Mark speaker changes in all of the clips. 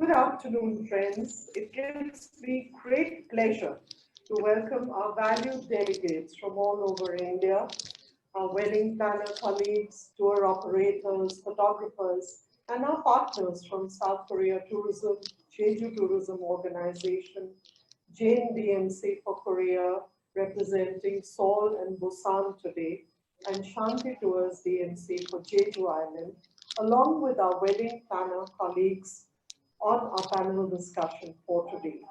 Speaker 1: Good afternoon, friends. It gives me great pleasure to welcome our valued delegates from all over India, our wedding planner colleagues, tour operators, photographers, and our partners from South Korea Tourism, Jeju Tourism Organization, Jain DMC for Korea, representing Seoul and Busan today, and Shanti Tours DMC for Jeju Island, along with our wedding planner colleagues on our panel discussion for today.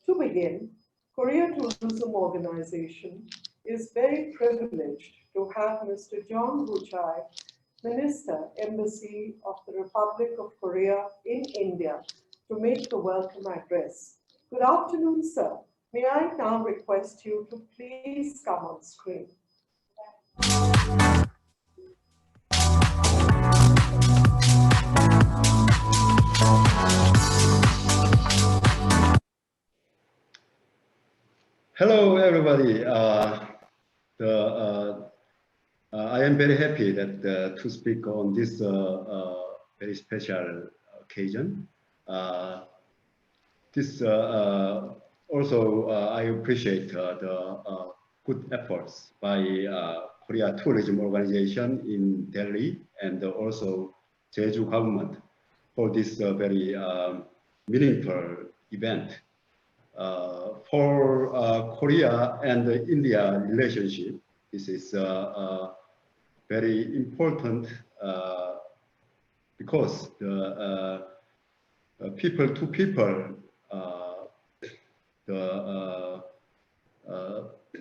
Speaker 1: To begin, Korea Tourism Organization is very privileged to have Mr. Jong-Ho, Minister, Embassy of the Republic of Korea in India, to make the welcome address. Good afternoon, sir. May I now request you to please come on screen.
Speaker 2: Hello, everybody. I am very happy that to speak on this very special occasion. Also, I appreciate the good efforts by Korea Tourism Organization in Delhi and also Jeju government for this very meaningful event. For Korea and India relationship, this is very important because the people to people, the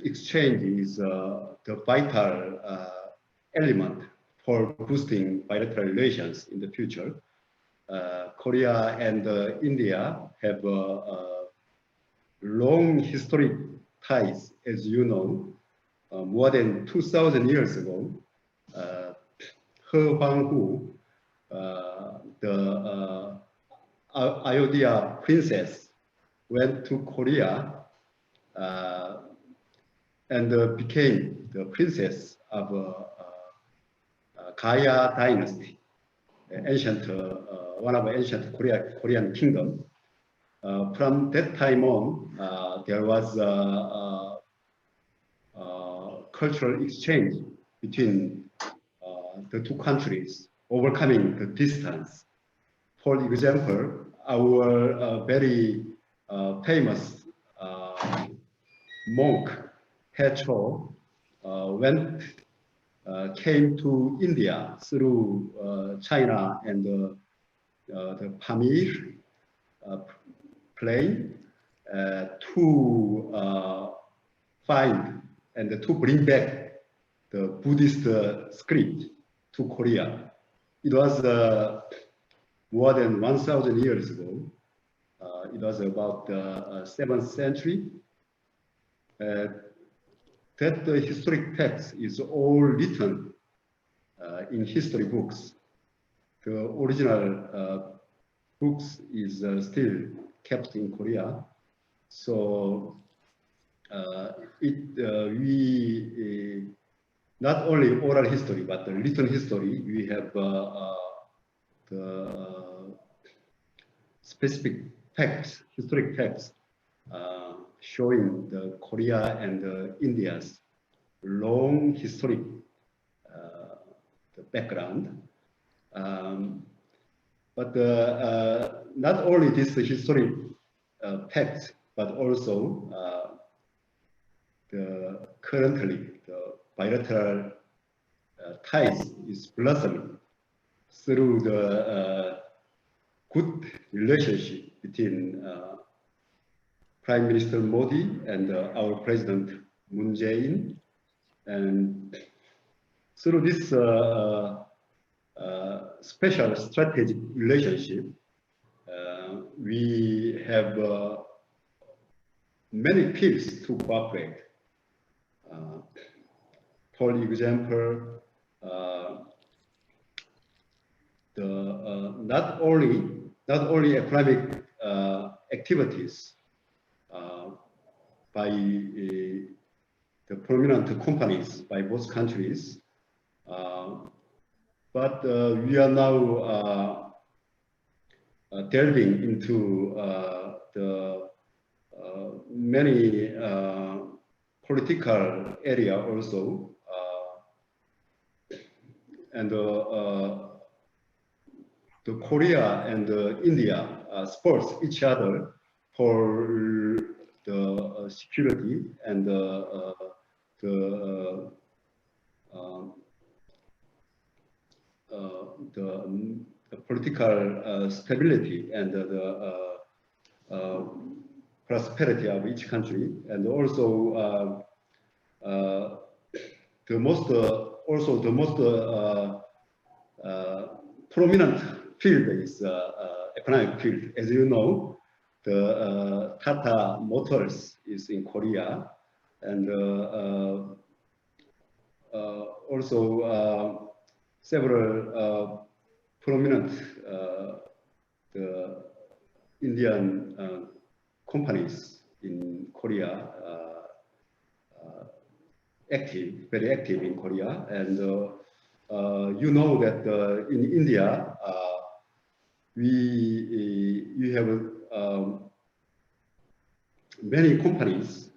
Speaker 2: exchange is the vital element for boosting bilateral relations in the future. Korea and India have long historic ties, as you know. More than 2,000 years ago, He Huanghu, the Ayodhya princess, went to Korea and became the princess of Gaya dynasty, ancient one of ancient Korean kingdom. From that time on, there was cultural exchange between the two countries, overcoming the distance. For example, our very famous monk, Choi, came to India through China and the Pamir plane to find and to bring back the Buddhist script to Korea. It was more than 1,000 years ago. It was about the 7th century. That historic text is all written in history books. The original books is still kept in Korea. So we not only oral history, but the written history, we have the specific texts, historic texts, showing the Korea and India's long historic the background. But not only this historic text, but also currently the bilateral ties is blossoming through the good relationship between Prime Minister Modi and our President Moon Jae-in, and through this special strategic relationship, we have many fields to cooperate. For example, not only economic activities by the prominent companies by both countries, but we are now delving into the many political area also, and the Korea and India supports each other for the security and the political stability and the prosperity of each country, and also the most prominent field is economic field. As you know, the Tata Motors is in Korea, and also several prominent the Indian companies in Korea very active in Korea, and you know that in India you have many companies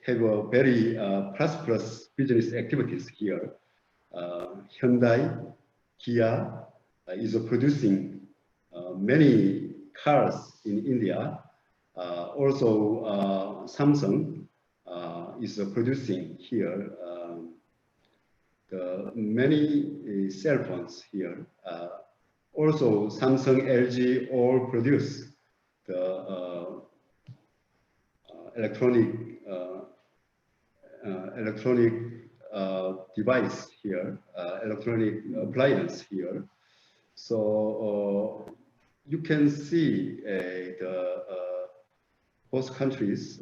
Speaker 2: have a very prosperous business activities here. Hyundai, Kia is producing many cars in India. Also, Samsung is producing here the many cell phones here. Also, Samsung, LG all produce the electronic device here, electronic appliance here. So you can see both countries,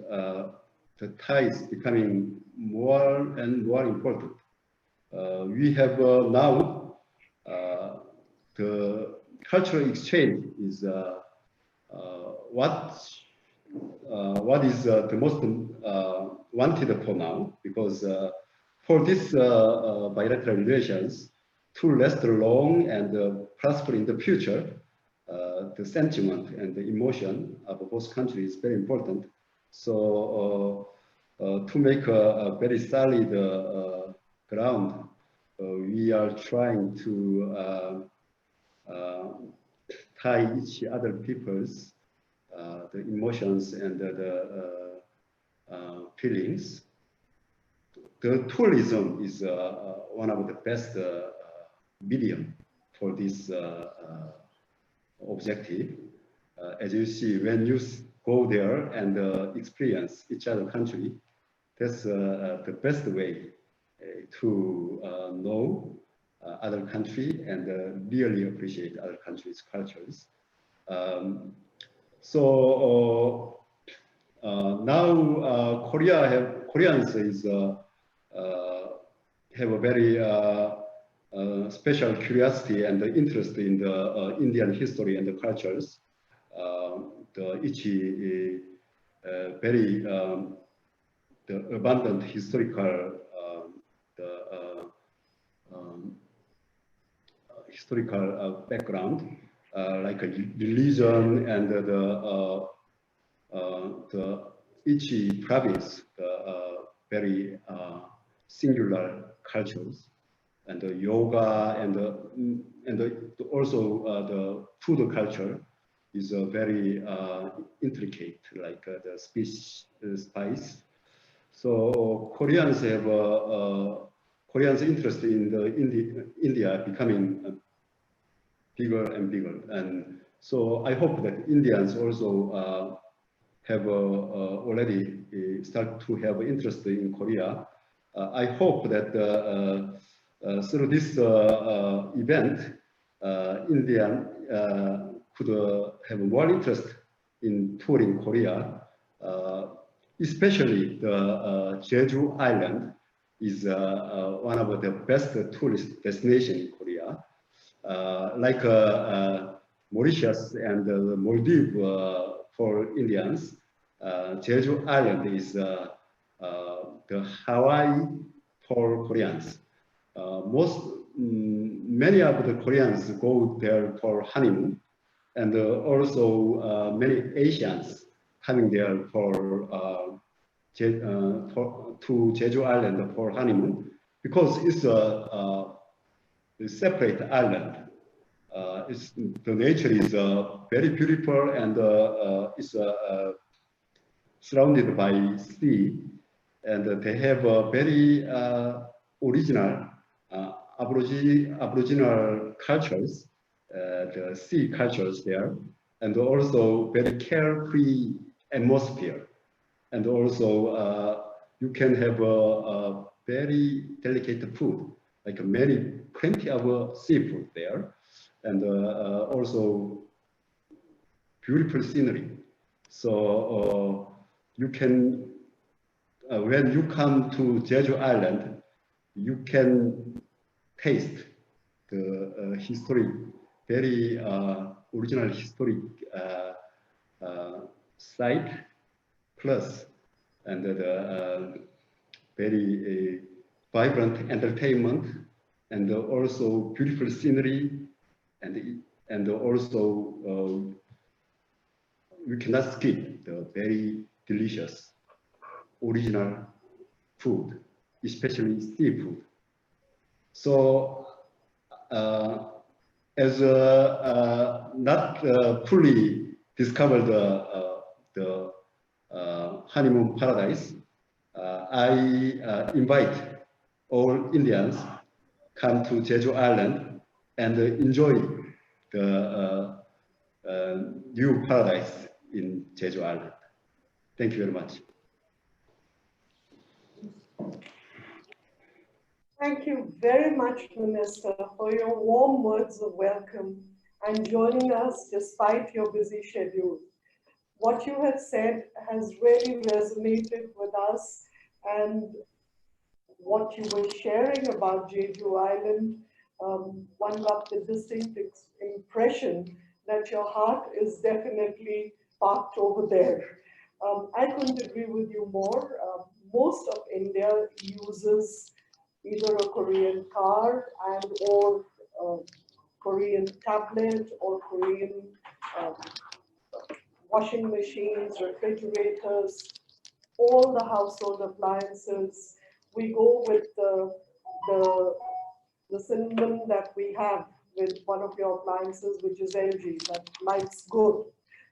Speaker 2: the ties becoming more and more important. We have now the cultural exchange is what is the most wanted for now, because for this bilateral relations to last long and prosper in the future, the sentiment and the emotion of both countries is very important. So to make a very solid ground, we are trying to tie each other people's the emotions and the feelings. The tourism is one of the best medium for this objective. As you see, when you go there and experience each other country, that's the best way to know other country and really appreciate other countries' cultures. So now Koreans is have a very special curiosity and interest in the Indian history and the cultures. Each very the abundant historical historical background, like a religion and the each province, very singular cultures, and the yoga and also the food culture is very intricate, like the spice. So Koreans have Koreans' interest in the India becoming bigger and bigger, and so I hope that Indians also have already start to have interest in Korea. I hope that through this event, India could have more interest in touring Korea, especially the Jeju Island is one of the best tourist destinations in Korea. Like Mauritius and Maldives for Indians, Jeju Island is the Hawaii for Koreans. many of the Koreans go there for honeymoon, and also many Asians coming there to Jeju Island for honeymoon, because it's a separate island. The nature is very beautiful, and it's surrounded by sea, and they have a very original Aboriginal cultures, the sea cultures there, and also very carefree atmosphere. And also you can have a very delicate food, like plenty of seafood there, and also beautiful scenery. So you can, when you come to Jeju Island, you can taste the very original historic site, plus and the very vibrant entertainment, and also beautiful scenery, and also you cannot skip the very delicious original food, especially seafood. So as not fully discovered the honeymoon paradise, I invite all Indians come to Jeju Island and enjoy the new paradise in Jeju Island. Thank you very much.
Speaker 1: Thank you very much, Minister, for your warm words of welcome and joining us despite your busy schedule. What you have said has really resonated with us, and what you were sharing about Jeju Island, one got the distinct impression that your heart is definitely parked over there. I couldn't agree with you more. Most of India uses either a Korean car and or Korean tablet or Korean washing machines, refrigerators, all the household appliances. We go with the cinnamon that we have with one of your appliances, which is LG, that lights good.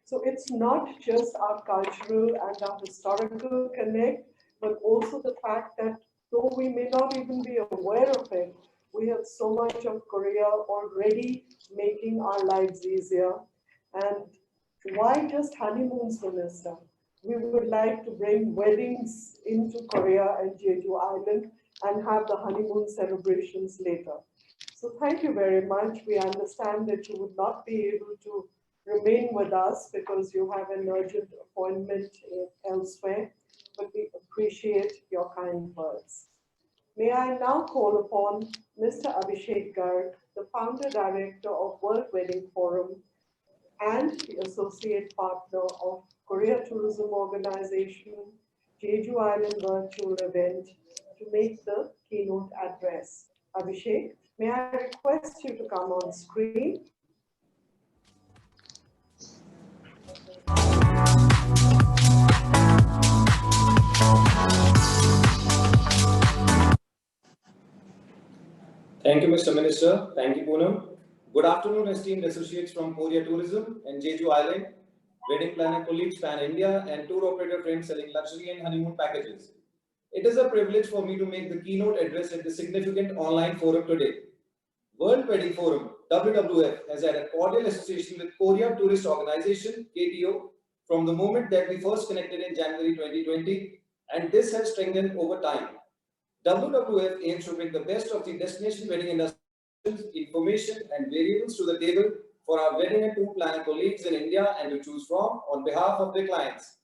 Speaker 1: So it's not just our cultural and our historical connect, but also the fact that though we may not even be aware of it, we have so much of Korea already making our lives easier. And why just honeymoons, Minister? We would like to bring weddings into Korea and Jeju Island and have the honeymoon celebrations later. So thank you very much. We understand that you would not be able to remain with us because you have an urgent appointment elsewhere, but we appreciate your kind words. May I now call upon Mr. Abhishek Garg, the founder director of World Wedding Forum and the associate partner of Korea Tourism Organization, Jeju Island virtual event, to make the keynote address. Abhishek, may I request you to come on screen?
Speaker 3: Thank you, Mr. Minister. Thank you, Punam. Good afternoon, esteemed associates from Korea Tourism and Jeju Island, wedding planner colleagues pan India, and tour operator friends selling luxury and honeymoon packages. It is a privilege for me to make the keynote address at this significant online forum today. World Wedding Forum, WWF, has had a cordial association with Korea Tourist Organization, KTO, from the moment that we first connected in January 2020, and this has strengthened over time. WWF aims to bring the best of the destination wedding industry information and variables to the table for our wedding and tour planner colleagues in India and to choose from on behalf of their clients.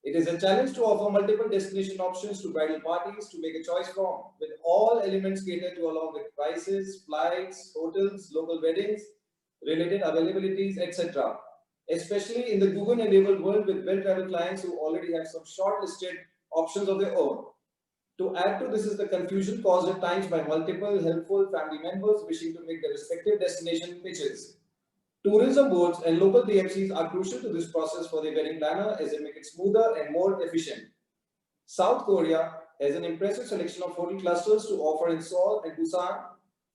Speaker 3: It is a challenge to offer multiple destination options to bridal parties to make a choice from, with all elements catered to along with prices, flights, hotels, local weddings, related availabilities, etc. Especially in the Google-enabled world with well-traveled clients who already have some shortlisted options of their own. To add to this is the confusion caused at times by multiple helpful family members wishing to make their respective destination pitches. Tourism boards and local DMCs are crucial to this process for the wedding planner as they make it smoother and more efficient. South Korea has an impressive selection of hotel clusters to offer in Seoul and Busan.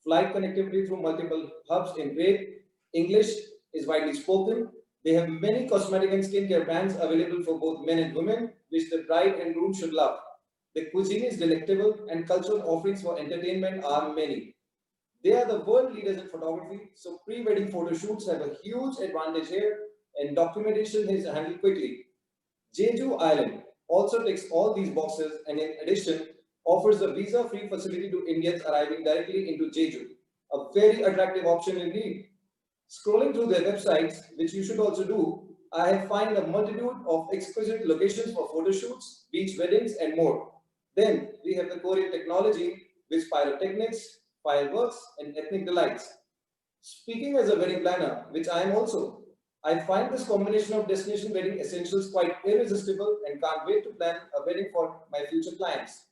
Speaker 3: Flight connectivity through multiple hubs in great. English is widely spoken. They have many cosmetic and skincare brands available for both men and women, which the bride and groom should love. The cuisine is delectable and cultural offerings for entertainment are many. They are the world leaders in photography, so pre-wedding photo shoots have a huge advantage here and documentation is handled quickly. Jeju Island also ticks all these boxes and in addition offers a visa-free facility to Indians arriving directly into Jeju. A very attractive option indeed. Scrolling through their websites, which you should also do, I have found a multitude of exquisite locations for photo shoots, beach weddings and more. Then we have the Korean technology with pyrotechnics, fireworks and ethnic delights. Speaking as a wedding planner, which I am also, I find this combination of destination wedding essentials quite irresistible and can't wait to plan a wedding for my future clients.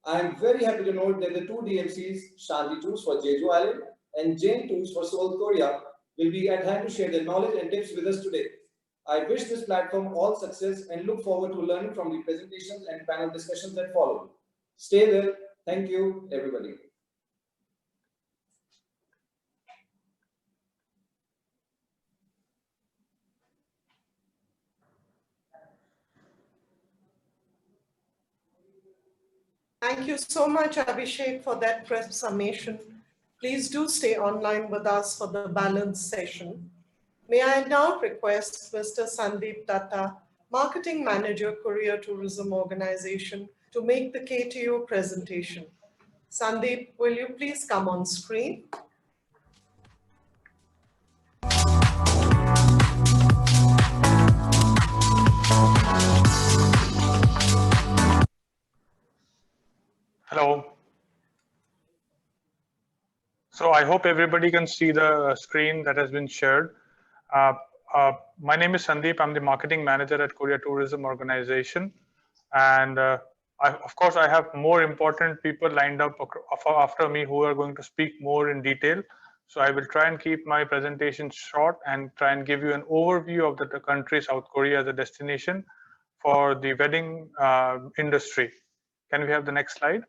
Speaker 3: I am very happy to note that the two DMCs, Shanti Tours for Jeju Island and Jane Tours for Seoul, Korea, will be at hand to share their knowledge and tips with us today. I wish this platform all success and look forward to learning from the presentations and panel discussions that follow. Stay well. Thank you, everybody.
Speaker 1: Thank you so much, Abhishek, for that press summation. Please do stay online with us for the balance session. May I now request Mr. Sandeep Datta, Marketing Manager, Korea Tourism Organization, to make the KTO presentation. Sandeep, will you please come on screen?
Speaker 4: Hello. So I hope everybody can see the screen that has been shared. My name is Sandeep. I'm the marketing manager at Korea Tourism Organization. And of course, I have more important people lined up after me who are going to speak more in detail. So I will try and keep my presentation short and try and give you an overview of the country, South Korea, as a destination for the wedding industry. Can we have the next slide?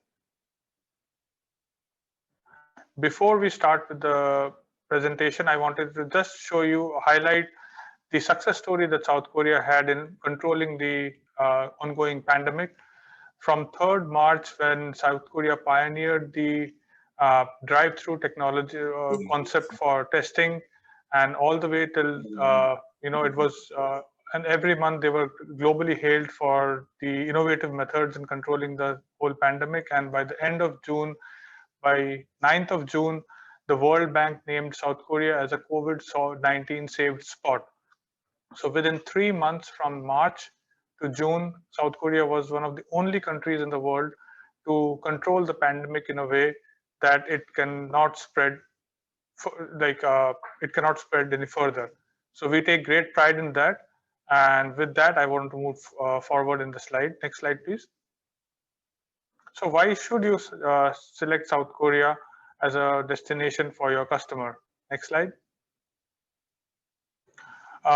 Speaker 4: Before we start with the presentation, I wanted to just show you, highlight the success story that South Korea had in controlling the ongoing pandemic. From 3rd March, when South Korea pioneered the drive-through technology concept for testing, and all the way till, it was, and every month they were globally hailed for the innovative methods in controlling the whole pandemic. And by the end of June, by 9th of June, the World Bank named South Korea as a COVID-19 saved spot. So within 3 months from March to June, South Korea was one of the only countries in the world to control the pandemic in a way that it cannot spread, it cannot spread any further. So we take great pride in that. And with that, I want to move forward in the slide. Next slide, please. So why should you select South Korea as a destination for your customer? Next slide.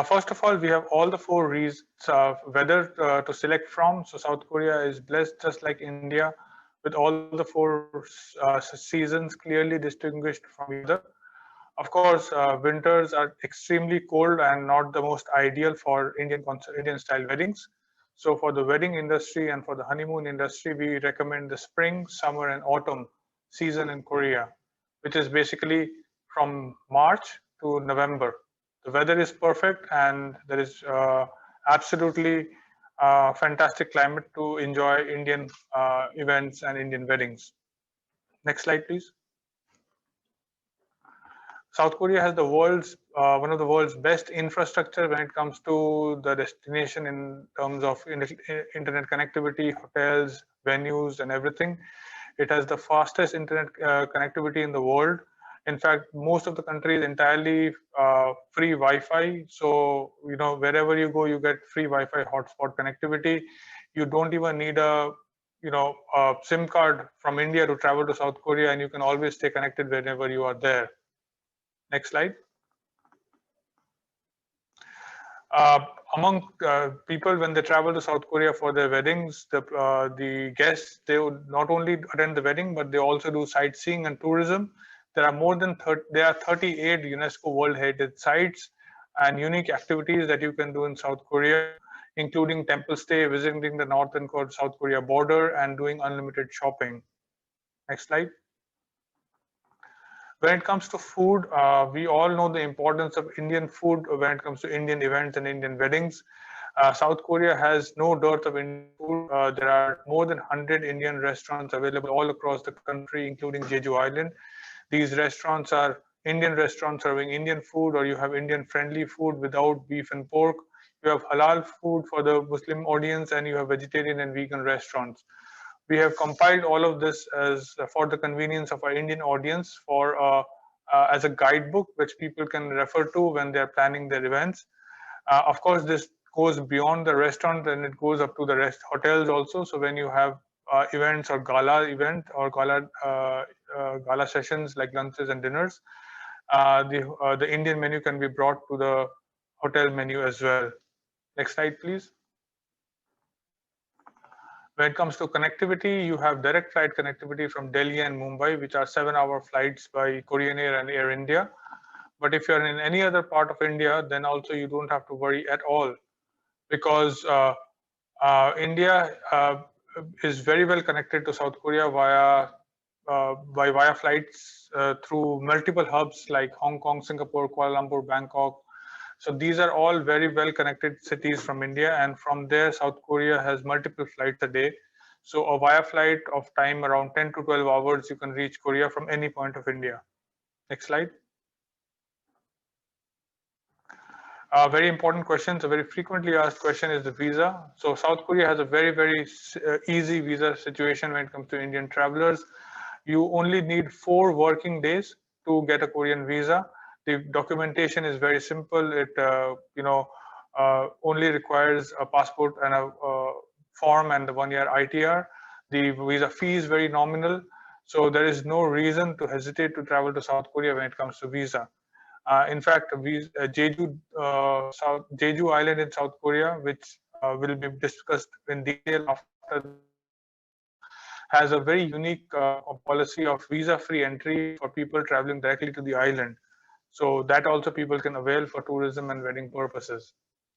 Speaker 4: First of all, we have all the 4 reasons whether to select from. So South Korea is blessed, just like India, with all the 4 seasons clearly distinguished from each other. Of course, winters are extremely cold and not the most ideal for Indian style weddings. So for the wedding industry and for the honeymoon industry, we recommend the spring, summer and autumn season in Korea, which is basically from March to November. The weather is perfect and there is absolutely fantastic climate to enjoy Indian events and Indian weddings. Next slide, please. South Korea has the world's one of the world's best infrastructure when it comes to the destination in terms of internet connectivity, hotels, venues, and everything. It has the fastest internet connectivity in the world. In fact, most of the country is entirely free Wi-Fi. So, wherever you go, you get free Wi-Fi hotspot connectivity. You don't even need a a SIM card from India to travel to South Korea, and you can always stay connected whenever you are there. Next slide. Among people, when they travel to South Korea for their weddings, the guests, they would not only attend the wedding, but they also do sightseeing and tourism. There are more than 38 UNESCO World Heritage Sites and unique activities that you can do in South Korea, including temple stay, visiting the North and South Korea border, and doing unlimited shopping. Next slide. When it comes to food, we all know the importance of Indian food when it comes to Indian events and Indian weddings. South Korea has no dearth of Indian food. There are more than 100 Indian restaurants available all across the country, including Jeju Island. These restaurants are Indian restaurants serving Indian food, or you have Indian friendly food without beef and pork. You have halal food for the Muslim audience, and you have vegetarian and vegan restaurants. We have compiled all of this as for the convenience of our Indian audience as a guidebook which people can refer to when they're planning their events. Of course, this goes beyond the restaurant and it goes up to the hotels also. So when you have events or gala event or gala sessions like lunches and dinners, the Indian menu can be brought to the hotel menu as well. Next slide, please. When it comes to connectivity, you have direct flight connectivity from Delhi and Mumbai, which are 7-hour flights by Korean Air and Air India. But if you're in any other part of India, then also you don't have to worry at all, because India is very well connected to South Korea via flights through multiple hubs like Hong Kong, Singapore, Kuala Lumpur, Bangkok. So these are all very well connected cities from India, and from there South Korea has multiple flights a day. So a via flight of time around 10 to 12 hours, you can reach Korea from any point of India. Next slide. Very important questions. A very frequently asked question is the visa. So South Korea has a very easy visa situation when it comes to Indian travelers. You only need 4 working days to get a Korean visa. The documentation is very simple. It only requires a passport and a form and the 1-year ITR. The visa fee is very nominal, so there is no reason to hesitate to travel to South Korea when it comes to visa. In fact, Jeju Island in South Korea, which will be discussed in detail after, has a very unique policy of visa-free entry for people traveling directly to the island. So that also people can avail for tourism and wedding purposes.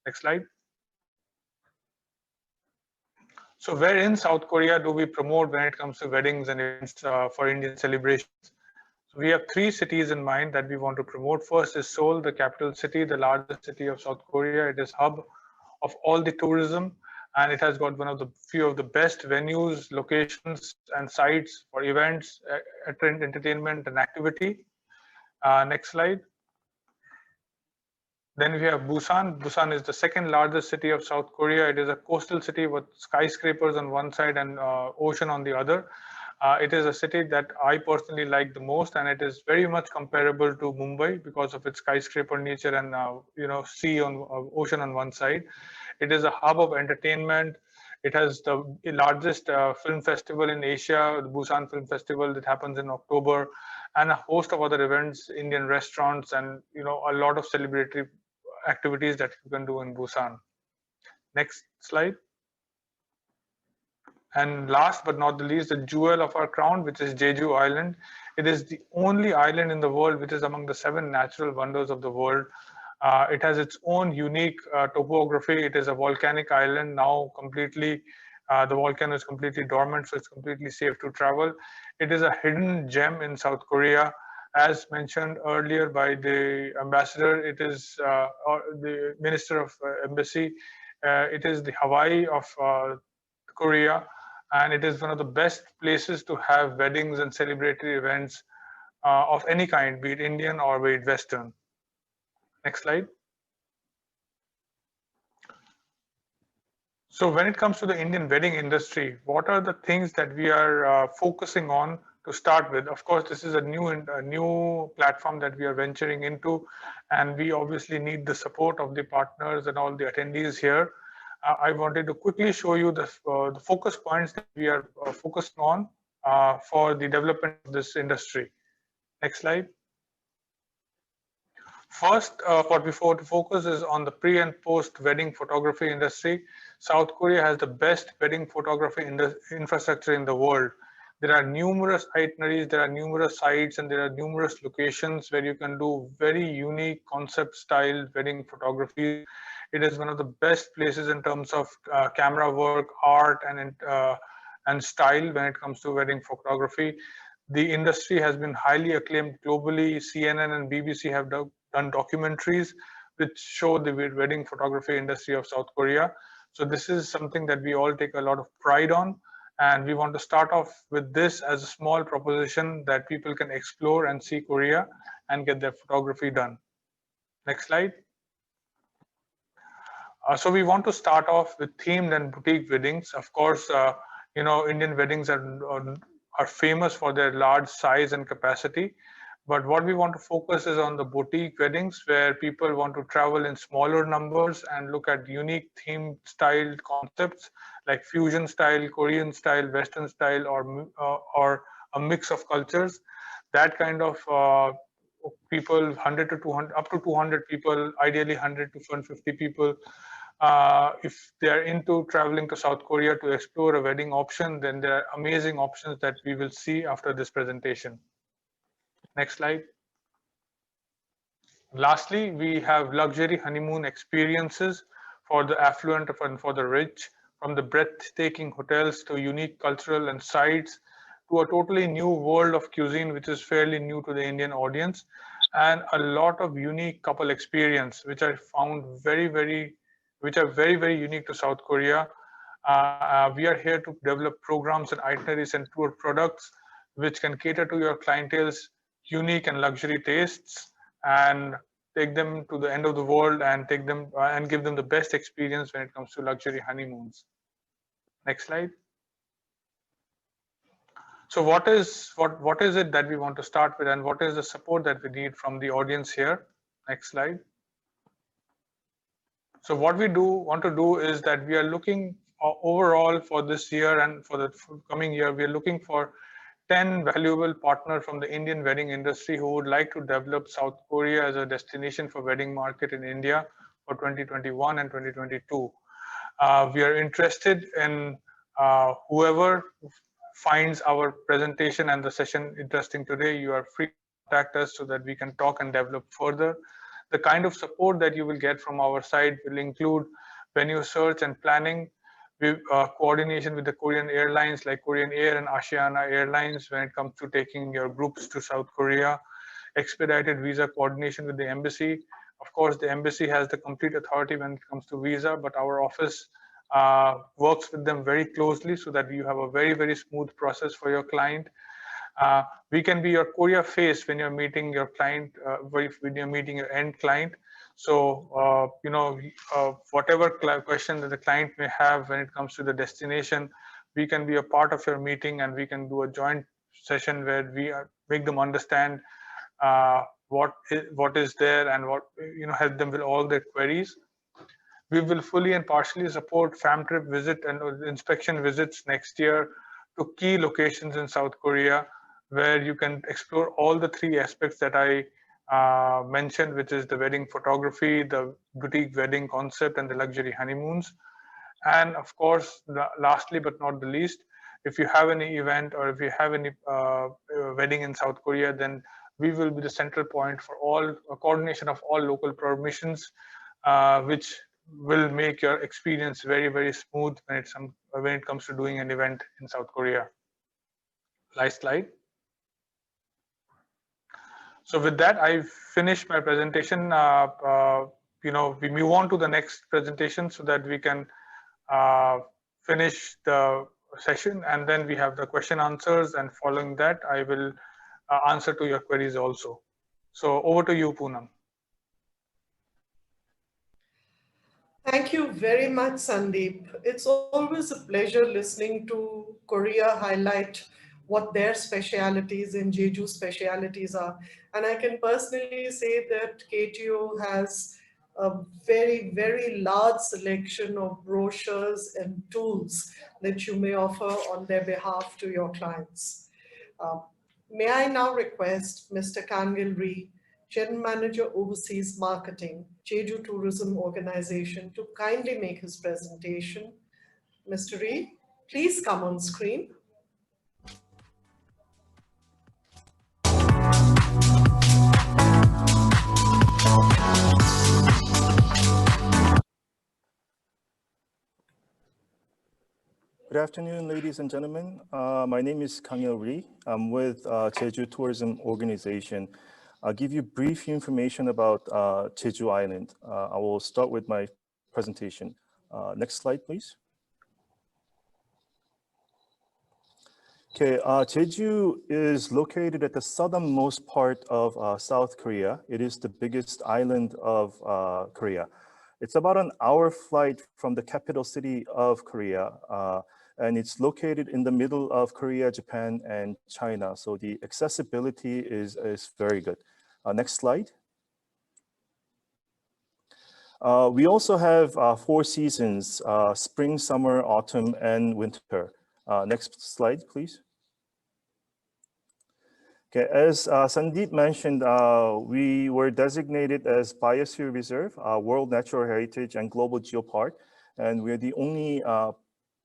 Speaker 4: Next slide. So where in South Korea do we promote when it comes to weddings and events for Indian celebrations? So we have 3 cities in mind that we want to promote. First is Seoul, the capital city, the largest city of South Korea. It is hub of all the tourism, and it has got one of the few of the best venues, locations, and sites for events, entertainment, and activity. Next slide. Then we have Busan. Busan is the 2nd largest city of South Korea. It is a coastal city with skyscrapers on one side and ocean on the other. It is a city that I personally like the most, and it is very much comparable to Mumbai because of its skyscraper nature and sea on ocean on one side. It is a hub of entertainment. It has the largest film festival in Asia, the Busan Film Festival, that happens in October, and a host of other events, Indian restaurants, and a lot of celebratory activities that you can do in Busan. Next slide. And last but not the least, the jewel of our crown, which is Jeju Island. It is the only island in the world which is among the 7 natural wonders of the world. It has its own unique topography. It is a volcanic island now completely. The volcano is completely dormant, so it's completely safe to travel. It is a hidden gem in South Korea. As mentioned earlier by the ambassador, it is the Minister of Embassy. It is the Hawaii of Korea, and it is one of the best places to have weddings and celebratory events of any kind, be it Indian or be it Western. Next slide. So when it comes to the Indian wedding industry, what are the things that we are focusing on to start with? Of course, this is a new platform that we are venturing into, and we obviously need the support of the partners and all the attendees here. I wanted to quickly show you the focus points that we are focusing on for the development of this industry. Next slide. First, what we want to focus is on the pre and post wedding photography industry. South Korea has the best wedding photography infrastructure in the world. There are numerous itineraries, there are numerous sites, and there are numerous locations where you can do very unique concept style wedding photography. It is one of the best places in terms of camera work, art, and style when it comes to wedding photography. The industry has been highly acclaimed globally. CNN and BBC have done documentaries which show the wedding photography industry of South Korea. So this is something that we all take a lot of pride on. And we want to start off with this as a small proposition that people can explore and see Korea and get their photography done. Next slide. So we want to start off with themed and boutique weddings. Of course, Indian weddings are famous for their large size and capacity. But what we want to focus is on the boutique weddings where people want to travel in smaller numbers and look at unique theme styled concepts like fusion style, Korean style, Western style, or a mix of cultures. That kind of people, 100 to 200, up to 200 people, ideally 100 to 150 people. If they're into traveling to South Korea to explore a wedding option, then there are amazing options that we will see after this presentation. Next slide. Lastly, we have luxury honeymoon experiences for the affluent and for the rich, from the breathtaking hotels to unique cultural and sites to a totally new world of cuisine, which is fairly new to the Indian audience, and a lot of unique couple experience, which I found very unique to South Korea. We are here to develop programs and itineraries and tour products which can cater to your clientele's unique and luxury tastes and take them to the end of the world and take them and give them the best experience when it comes to luxury honeymoons. Next slide. So what is it that we want to start with, and what is the support that we need from the audience here? Next slide. So what we want to do is that we are looking overall for this year and for the coming year, we are looking for 10 valuable partners from the Indian wedding industry who would like to develop South Korea as a destination for wedding market in India for 2021 and 2022. We are interested in whoever finds our presentation and the session interesting today. You are free to contact us so that we can talk and develop further. The kind of support that you will get from our side will include venue search and planning, coordination with the Korean airlines like Korean Air and Asiana Airlines when it comes to taking your groups to South Korea, expedited visa coordination with the embassy. Of course, the embassy has the complete authority when it comes to visa, but our office works with them very closely so that you have a very smooth process for your client. We can be your Korea face when you're meeting your client, when you're meeting your end client. So, whatever question that the client may have when it comes to the destination, we can be a part of your meeting and we can do a joint session where we make them understand what is there and help them with all their queries. We will fully and partially support fam trip visit and inspection visits next year to key locations in South Korea, where you can explore all the three aspects that I mentioned, which is the wedding photography, the boutique wedding concept, and the luxury honeymoons. And of course, lastly but not the least, if you have any event or if you have any wedding in South Korea, then we will be the central point for all coordination of all local permissions, which will make your experience very smooth when it comes to doing an event in South Korea. Last slide. So with that, I've finished my presentation. We move on to the next presentation so that we can finish the session, and then we have the question answers, and following that, I will answer to your queries also. So over to you, Punam.
Speaker 1: Thank you very much, Sandeep. It's always a pleasure listening to Korea highlight what their specialities and Jeju specialities are. And I can personally say that KTO has a very, very large selection of brochures and tools that you may offer on their behalf to your clients. May I now request Mr. Kangill Rhee, General Manager Overseas Marketing, Jeju Tourism Organization, to kindly make his presentation. Mr. Rhee, please come on screen.
Speaker 5: Good afternoon, ladies and gentlemen. My name is Kangill Rhee. I'm with Jeju Tourism Organization. I'll give you brief information about Jeju Island. I will start with my presentation. Next slide, please. Okay, Jeju is located at the southernmost part of South Korea. It is the biggest island of Korea. It's about an hour flight from the capital city of Korea. And it's located in the middle of Korea, Japan, and China. So the accessibility is very good. Next slide. We also have 4 seasons, spring, summer, autumn, and winter. Next slide, please. Okay, as Sandeep mentioned, we were designated as Biosphere Reserve, World Natural Heritage, and Global Geopark. And we're the only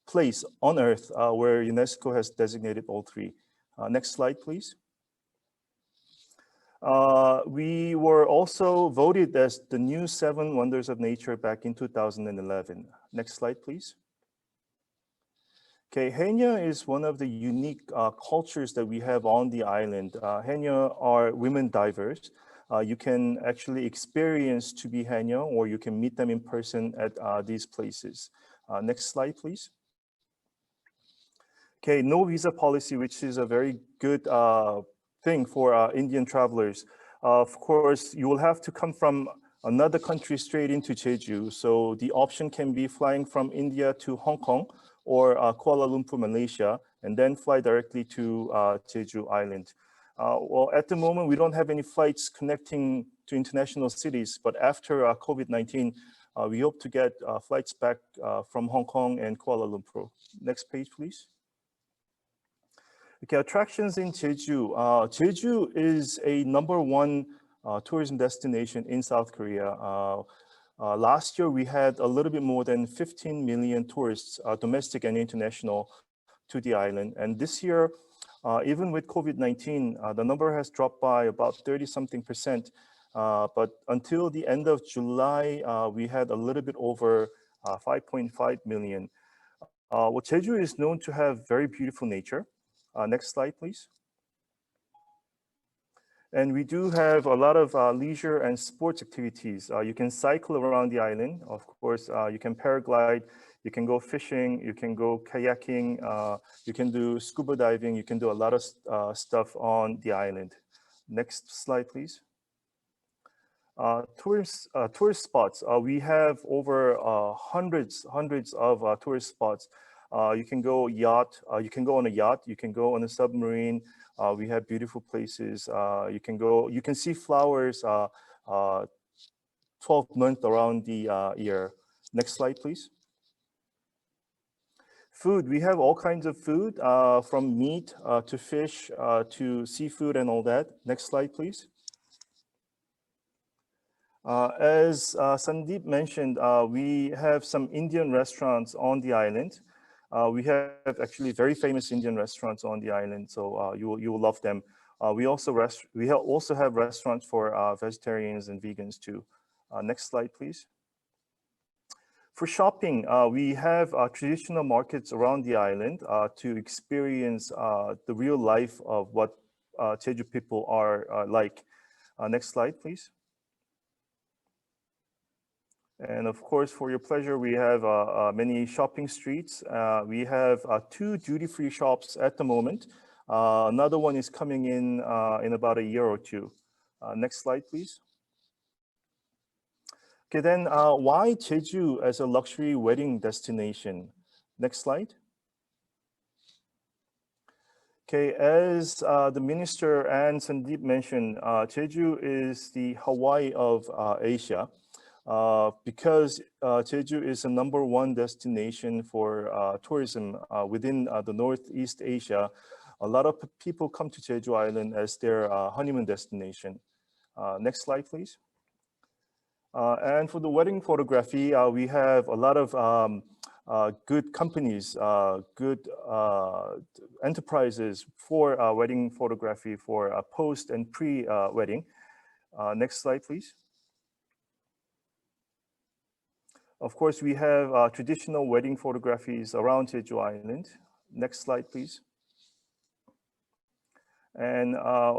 Speaker 5: place on Earth where UNESCO has designated all 3. Next slide, please. We were also voted as the new 7 Wonders of Nature back in 2011. Next slide, please. Okay, Haenyeo is one of the unique cultures that we have on the island. Haenyeo are women divers. You can actually experience to be Haenyeo, or you can meet them in person at these places. Next slide, please. Okay, no visa policy, which is a very good thing for Indian travelers. Of course, you will have to come from another country straight into Jeju. So the option can be flying from India to Hong Kong or Kuala Lumpur, Malaysia, and then fly directly to Jeju Island. Well, at the moment, we don't have any flights connecting to international cities, but after COVID-19, we hope to get flights back from Hong Kong and Kuala Lumpur. Next page, please. Okay, attractions in Jeju. Jeju is a #1 tourism destination in South Korea. Last year, we had a little bit more than 15 million tourists, domestic and international, to the island. And this year, even with COVID-19, the number has dropped by about 30-something%. But until the end of July, we had a little bit over 5.5 million. Well, Jeju is known to have very beautiful nature. Next slide, please. And we do have a lot of leisure and sports activities. You can cycle around the island. Of course, you can paraglide, you can go fishing, you can go kayaking, you can do scuba diving, you can do a lot of stuff on the island. Next slide, please. Tourist spots. We have over hundreds of tourist spots. You can go yacht. You can go on a yacht. You can go on a submarine. We have beautiful places. You can see flowers 12 months around the year. Next slide, please. Food. We have all kinds of food, from meat to fish to seafood and all that. Next slide, please. As Sandeep mentioned, we have some Indian restaurants on the island. We have actually very famous Indian restaurants on the island, so you will love them. We also have restaurants for vegetarians and vegans too. Next slide, please. For shopping, we have traditional markets around the island to experience the real life of what Jeju people are like. Next slide, please. And of course, for your pleasure, we have many shopping streets. We have 2 duty-free shops at the moment. Another one is coming in about a year or 2. Next slide, please. Okay, then why Jeju as a luxury wedding destination? Next slide. Okay, as the minister and Sandeep mentioned, Jeju is the Hawaii of Asia. because Jeju is a #1 destination for tourism within the Northeast Asia. A lot of people come to Jeju Island as their honeymoon destination. Next slide, please. And for the wedding photography, we have a lot of good companies, good enterprises for wedding photography for post and pre-wedding. Next slide, please. Of course, we have traditional wedding photographies around Jeju Island. Next slide, please. And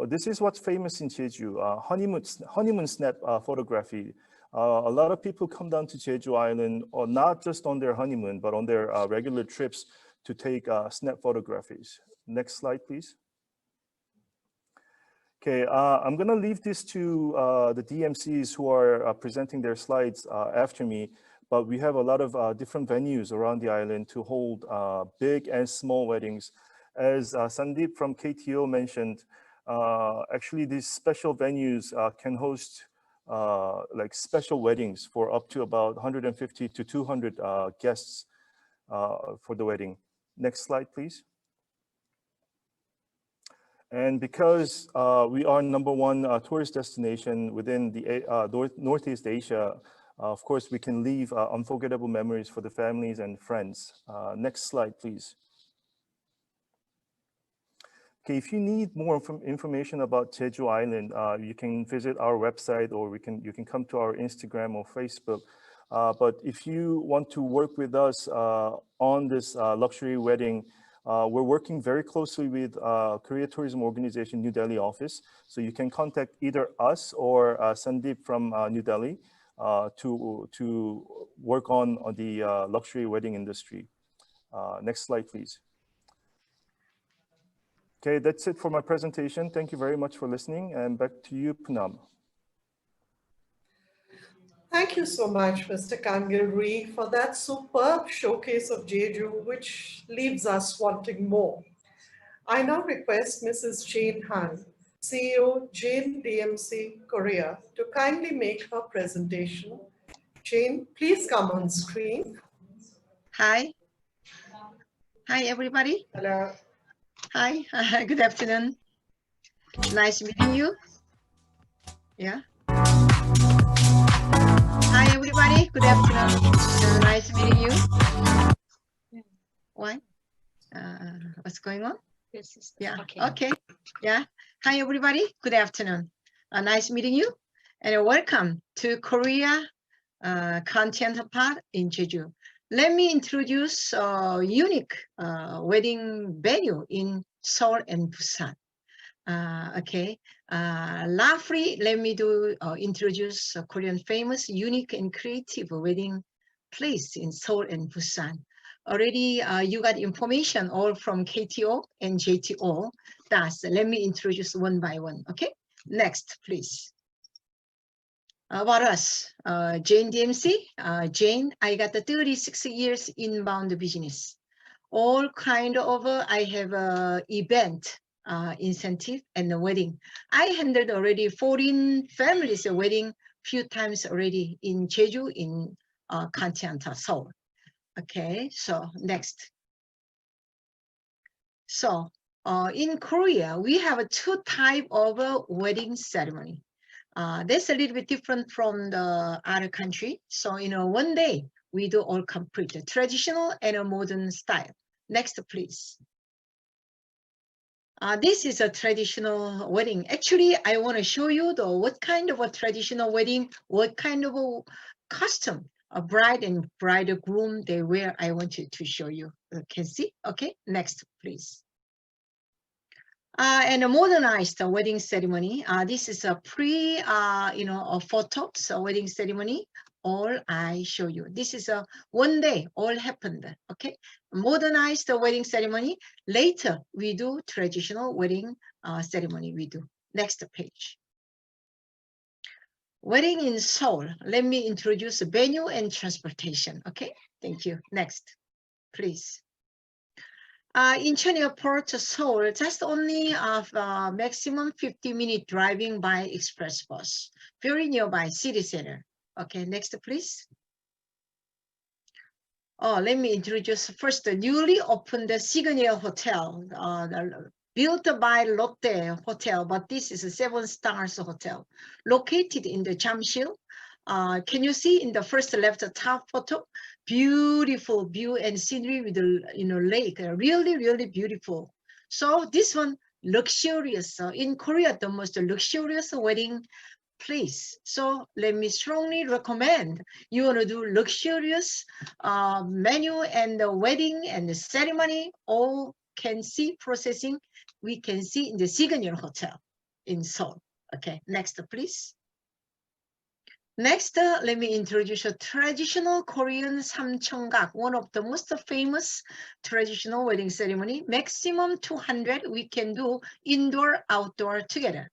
Speaker 5: this is what's famous in Jeju, honeymoon snap photography. A lot of people come down to Jeju Island, or not just on their honeymoon, but on their regular trips to take snap photographies. Next slide, please. Okay, I'm gonna leave this to the DMCs who are presenting their slides after me, but we have a lot of different venues around the island to hold big and small weddings. As Sandeep from KTO mentioned, actually these special venues can host like special weddings for up to about 150 to 200 guests for the wedding. Next slide, please. And because we are #1 tourist destination within the Northeast Asia, of course, we can leave unforgettable memories for the families and friends. Next slide, please. Okay, if you need more information about Jeju Island, you can visit our website, or you can come to our Instagram or Facebook. But if you want to work with us on this luxury wedding, we're working very closely with Korea Tourism Organization New Delhi office. So you can contact either us or Sandeep from New Delhi to work on the luxury wedding industry. Next slide, please. Okay, that's it for my presentation. Thank you very much for listening, and back to you, Punam.
Speaker 1: Thank you so much, Mr. Kangill, Rhee, for that superb showcase of Jeju, which leaves us wanting more. I now request Mrs. Jane Han, CEO, Jane DMC Korea, to kindly make her presentation. Jane, please come on screen.
Speaker 6: Hi. Hi, everybody.
Speaker 1: Hello.
Speaker 6: Hi, good afternoon. Nice meeting you. Yeah. Hi, everybody. Good afternoon. Nice meeting you. What? What's going on? Yeah. Okay. Yeah. Hi, everybody. Good afternoon. Nice meeting you, and welcome to Korea Content Park in Jeju. Let me introduce a unique wedding venue in Seoul and Busan. Okay, lastly, let me introduce a Korean famous, unique and creative wedding place in Seoul and Busan. Already you got information all from KTO and JTO. Thus, let me introduce one by one. Okay, next, please. About us, Jane DMC. Jane, I got the 36 years inbound business. All kind of, I have event, incentive and the wedding. I handled already 14 families wedding few times already in Jeju, in continental Seoul. Okay, so next. So in Korea, we have two types of wedding ceremony. That's a little bit different from the other country. So, one day we do all complete, traditional and a modern style. Next, please. This is a traditional wedding. Actually, I want to show you what kind of a traditional wedding, what kind of a costume a bride and bridegroom they wear. I want you to show you. You can see. Okay, next, please. And a modernized wedding ceremony. This is a a photos wedding ceremony. All I show you. This is a one day all happened. Okay, modernized wedding ceremony. Later we do traditional wedding ceremony. We do. Next page. Wedding in Seoul. Let me introduce venue and transportation. Okay, thank you. Next, please. Incheon Airport to Seoul, just only maximum 50-minute driving by express bus. Very nearby city center. Okay, next, please. Oh, let me introduce first the newly opened Signature Hotel, built by Lotte Hotel, but this is a 7 stars hotel located in the Jamsil. Can you see in the first left top photo? Beautiful view and scenery with the lake, really, really beautiful. So this one luxurious. In Korea, the most luxurious wedding place. So let me strongly recommend you want to do luxurious menu and the wedding and the ceremony, all can see processing. We can see in the Signature Hotel in Seoul. Okay, next, please. Next, let me introduce a traditional Korean samcheonggak, one of the most famous traditional wedding ceremony. Maximum 200 we can do indoor, outdoor together.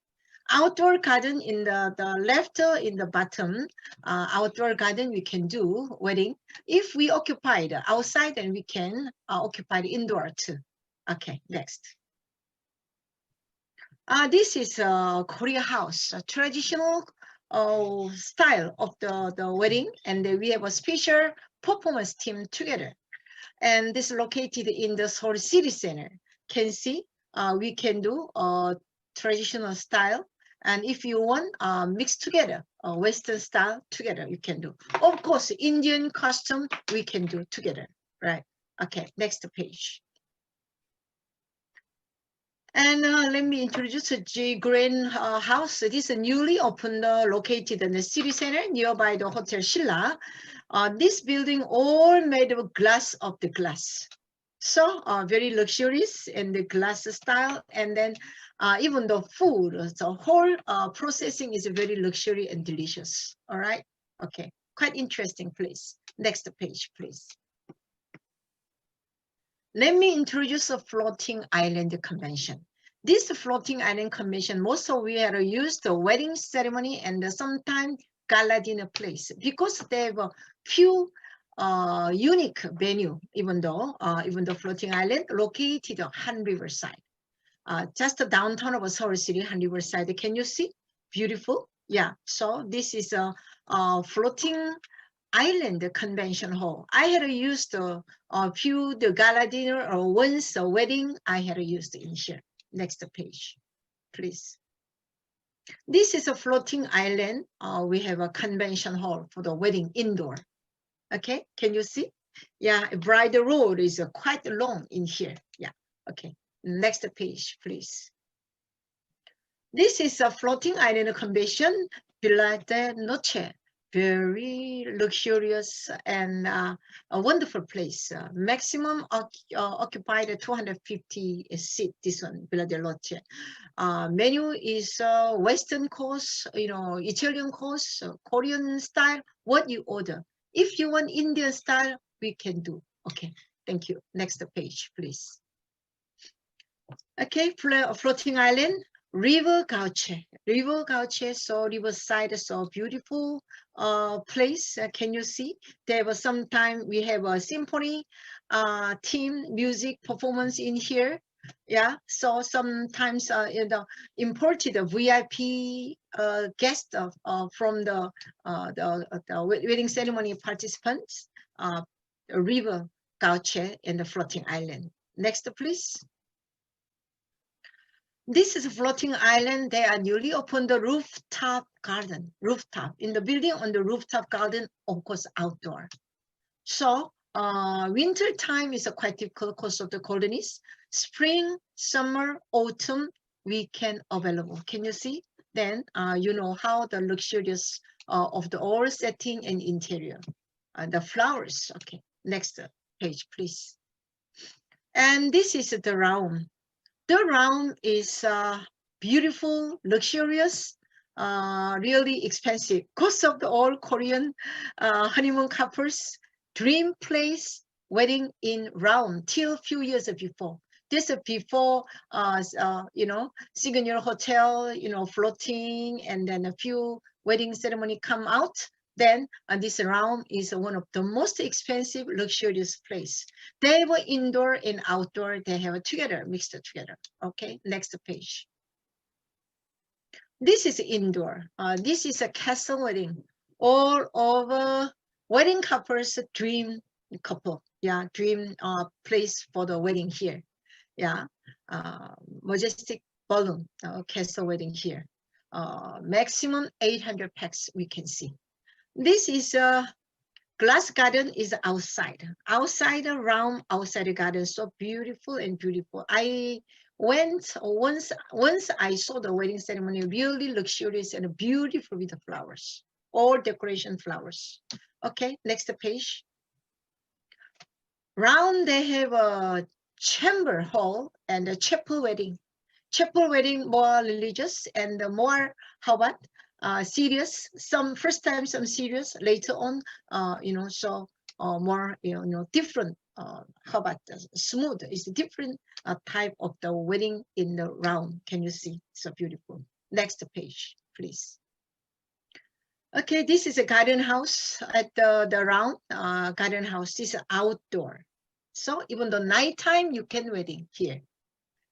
Speaker 6: Outdoor garden in the left, in the bottom, outdoor garden we can do wedding. If we occupy the outside, then we can occupy the indoor too. Okay, next. This is a Korea house, a traditional style of the wedding, and we have a special performance team together. And this is located in the Seoul City Center. Can see we can do traditional style, and if you want mix together Western style together, you can do. Of course, Indian costume we can do together, right? Okay, next page. And let me introduce the J Grand House. This is a newly opened, located in the city center nearby the Hotel Shilla. This building all made of glass. So very luxurious in the glass style. And then even the food, the whole processing is very luxury and delicious. All right. Okay. Quite interesting place. Next page, please. Let me introduce a floating island convention. This floating island convention, most of we are used the wedding ceremony and sometimes gala dinner place, because they have a few unique venue, even though floating island located on Han River side. Just the downtown of Seoul City, Han River side. Can you see? Beautiful. Yeah. So this is a floating island convention hall. I had used a few the gala dinner or once a wedding. I had used in here. Next page, please. This is a floating island. We have a convention hall for the wedding indoor. Okay, can you see? Yeah, bridal road is quite long in here. Yeah. Okay. Next page, please. This is a floating island convention, Villa de Noche. Very luxurious and a wonderful place. Maximum occupied 250 seat. This one, Villa de Noche. Menu is Western course, Italian course, Korean style. What you order? If you want Indian style, we can do. Okay, thank you. Next page, please. Okay, floating island. River Gauche, so riverside, so beautiful place. Can you see? There was sometime we have a symphony team music performance in here. Yeah, so sometimes imported a VIP guest from the wedding ceremony participants. River Gauche and the floating island. Next, please. This is a floating island. They are newly opened the rooftop garden. Rooftop in the building on the rooftop garden, of course, outdoor. So winter time is a quite difficult because of the coldness. Spring, summer, autumn, we can available. Can you see? Then you know how the luxurious of the all setting and interior. The flowers. Okay, next page, please. And this is the room. The room is beautiful, luxurious, really expensive. Cost of the all Korean honeymoon couples, dream place, wedding in room till few years before. This is before, Signature Hotel, floating, and then a few wedding ceremony come out. Then this room is one of the most expensive, luxurious place. They were indoor and outdoor. They have together, mixed together. Okay, next page. This is indoor. This is a castle wedding. all over wedding couples' dream couple. Yeah, dream place for the wedding here. Yeah, majestic balloon castle wedding here. Maximum 800 pax we can see. This is a glass garden is outside around outside the garden, so beautiful and beautiful. I went once I saw the wedding ceremony, really luxurious and beautiful with the flowers, all decoration flowers. Okay, next page. Round they have a chamber hall and a chapel wedding. Chapel wedding more religious and more, how about serious, some first time some serious, later on so more different, how about smooth, is a different type of the wedding in the round. Can you see? So beautiful. Next page please. Okay, this is a garden house at the round garden house. This is outdoor, so even the nighttime you can wedding here.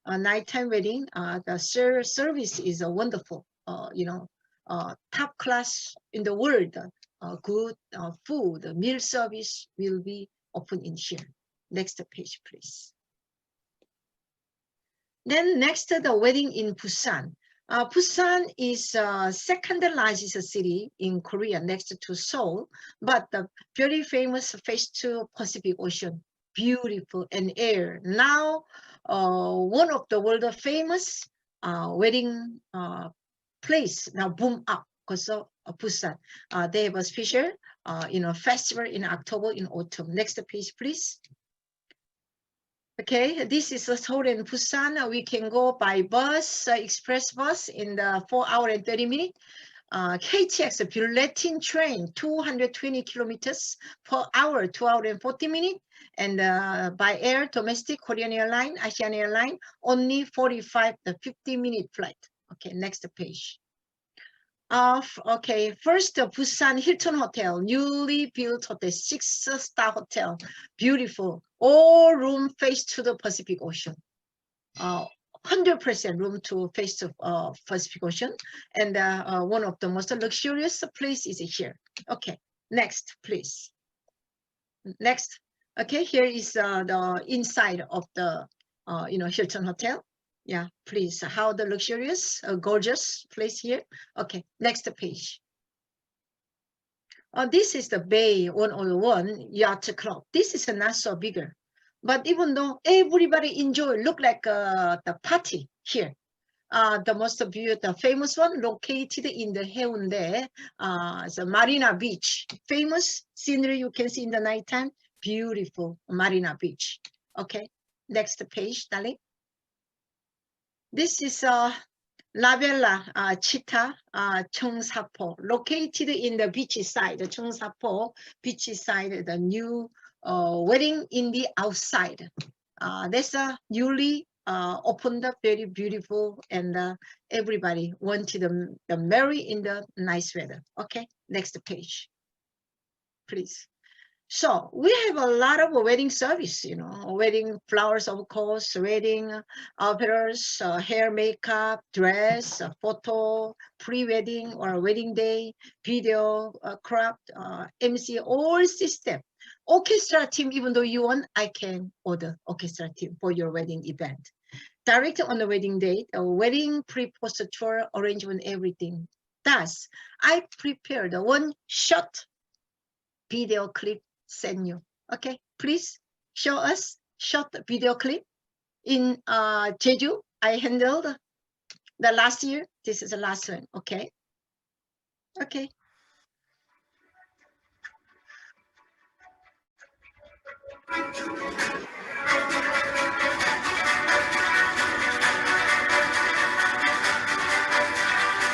Speaker 6: A nighttime wedding, the service is a wonderful, top class in the world. Good food, meal service will be open in here. Next page, please. Then next, the wedding in Busan. Busan is second largest city in Korea next to Seoul, but the very famous face to Pacific Ocean. Beautiful and air. Now, one of the world famous wedding place now boom up because of Busan. They have a special festival in October, in autumn. Next page, please. Okay, this is Seoul and Busan. We can go by bus, express bus in the 4 hours and 30 minutes. KTX bulletin train 220 kilometers per hour, 2 hours and 40 minutes. And by air, domestic Korean airline, Asian airline, only 45 to 50-minute flight. Okay, next page. Okay, first Busan Hilton Hotel, newly built hotel, 6-star hotel, beautiful. All room face to the Pacific Ocean. 100% room to face the Pacific Ocean, and one of the most luxurious places is here. Okay, next, please. Next. Okay, here is the inside of the Hilton Hotel. Yeah, please. How the luxurious, gorgeous place here. Okay, next page. This is the Bay 101 Yacht Club. This is not so bigger, but even though everybody enjoy, look like the party here. The most beautiful, famous one located in the Haeundae, the Marina Beach. Famous scenery you can see in the nighttime. Beautiful Marina Beach. Okay, next page, darling. This is La Bella Chita Cheongsapo, located in the beach side, the Cheongsapo beach side, the new wedding in the outside. That's a newly opened up, very beautiful, and everybody wanted the marry in the nice weather. Okay, next page, please. So we have a lot of wedding service, wedding flowers, of course, wedding operas, hair, makeup, dress, photo, pre-wedding or wedding day, video, craft, MC, all system. Orchestra team, even though you want, I can order orchestra team for your wedding event. Direct on the wedding date, a wedding pre-post tour arrangement, everything. Thus, I prepared one short video clip. Send you. Okay, please show us short video clip in Jeju. I handled the last year. This is the last one. Okay. Okay.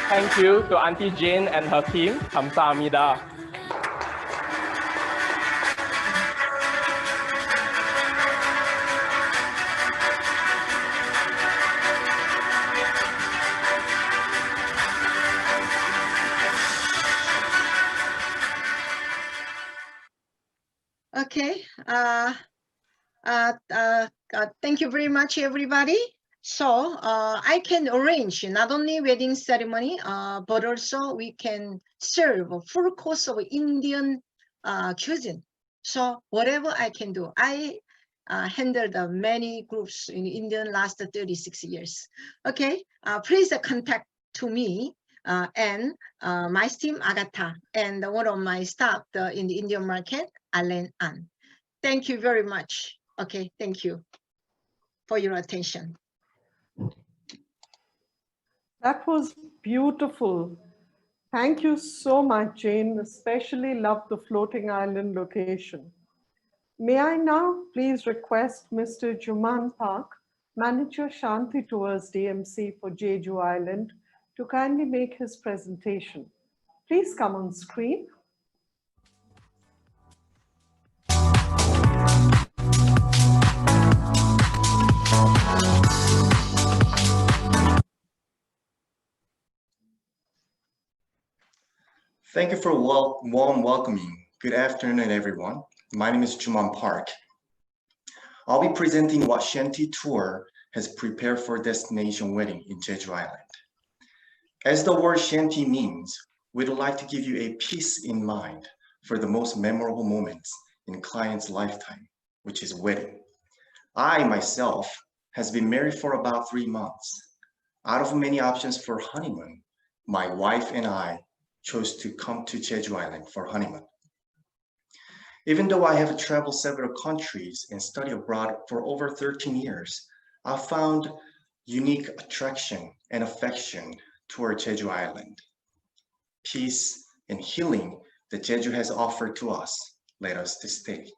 Speaker 7: Thank you to Auntie Jane and her team. 감사합니다.
Speaker 6: Okay. Thank you very much, everybody. So I can arrange not only wedding ceremony, but also we can serve a full course of Indian cuisine. So whatever I can do, I handled many groups in Indian last 36 years. Okay, please contact to me and my team Agatha and one of my staff in the Indian market, Alan An. Thank you very much. Okay, thank you for your attention.
Speaker 1: That was beautiful. Thank you so much, Jane. Especially love the floating island location. May I now please request Mr. Juman Park, Manager Shanti Tours DMC for Jeju Island, to kindly make his presentation. Please come on screen.
Speaker 8: Thank you for a warm welcoming. Good afternoon, everyone. My name is Juman Park. I'll be presenting what Shanti Tour has prepared for destination wedding in Jeju Island. As the word Shanti means, we'd like to give you a peace in mind for the most memorable moments in client's lifetime, which is wedding. I myself has been married for about 3 months. Out of many options for honeymoon, my wife and I chose to come to Jeju Island for honeymoon. Even though I have traveled several countries and studied abroad for over 13 years, I found unique attraction and affection toward Jeju Island. Peace and healing that Jeju has offered to us led us to stay.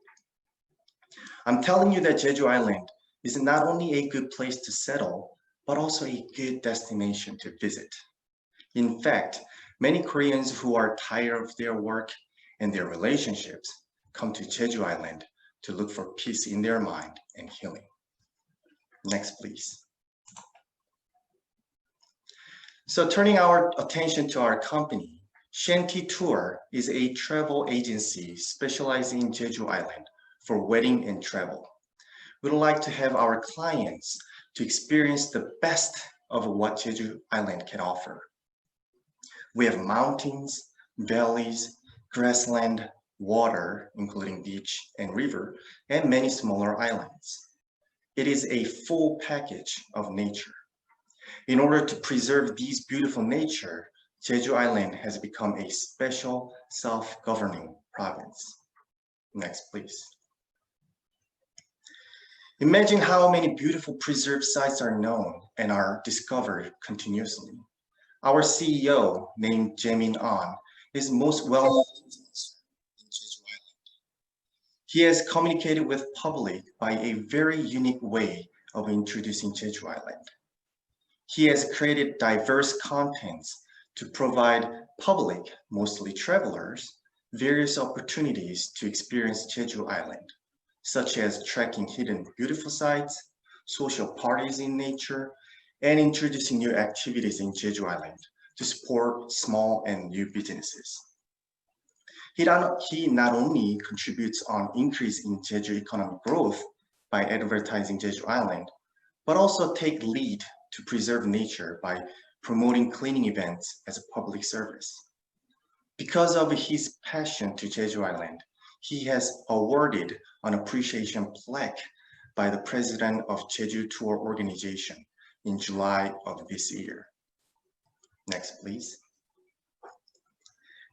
Speaker 8: I'm telling you that Jeju Island is not only a good place to settle, but also a good destination to visit. In fact, many Koreans who are tired of their work and their relationships come to Jeju Island to look for peace in their mind and healing. Next, please. So turning our attention to our company, Shanti Tour is a travel agency specializing in Jeju Island for wedding and travel. We'd like to have our clients to experience the best of what Jeju Island can offer. We have mountains, valleys, grassland, water, including beach and river, and many smaller islands. It is a full package of nature. In order to preserve these beautiful nature, Jeju Island has become a special self-governing province. Next, please. Imagine how many beautiful preserved sites are known and are discovered continuously. Our CEO, named Jae-min An, is most well known in Jeju Island. He has communicated with public by a very unique way of introducing Jeju Island. He has created diverse contents to provide public, mostly travelers, various opportunities to experience Jeju Island, such as trekking hidden beautiful sites, social parties in nature, and introducing new activities in Jeju Island to support small and new businesses. He not only contributes on increase in Jeju economic growth by advertising Jeju Island, but also take lead to preserve nature by promoting cleaning events as a public service. Because of his passion to Jeju Island, he has awarded an appreciation plaque by the president of Jeju Tour Organization in July of this year. Next, please.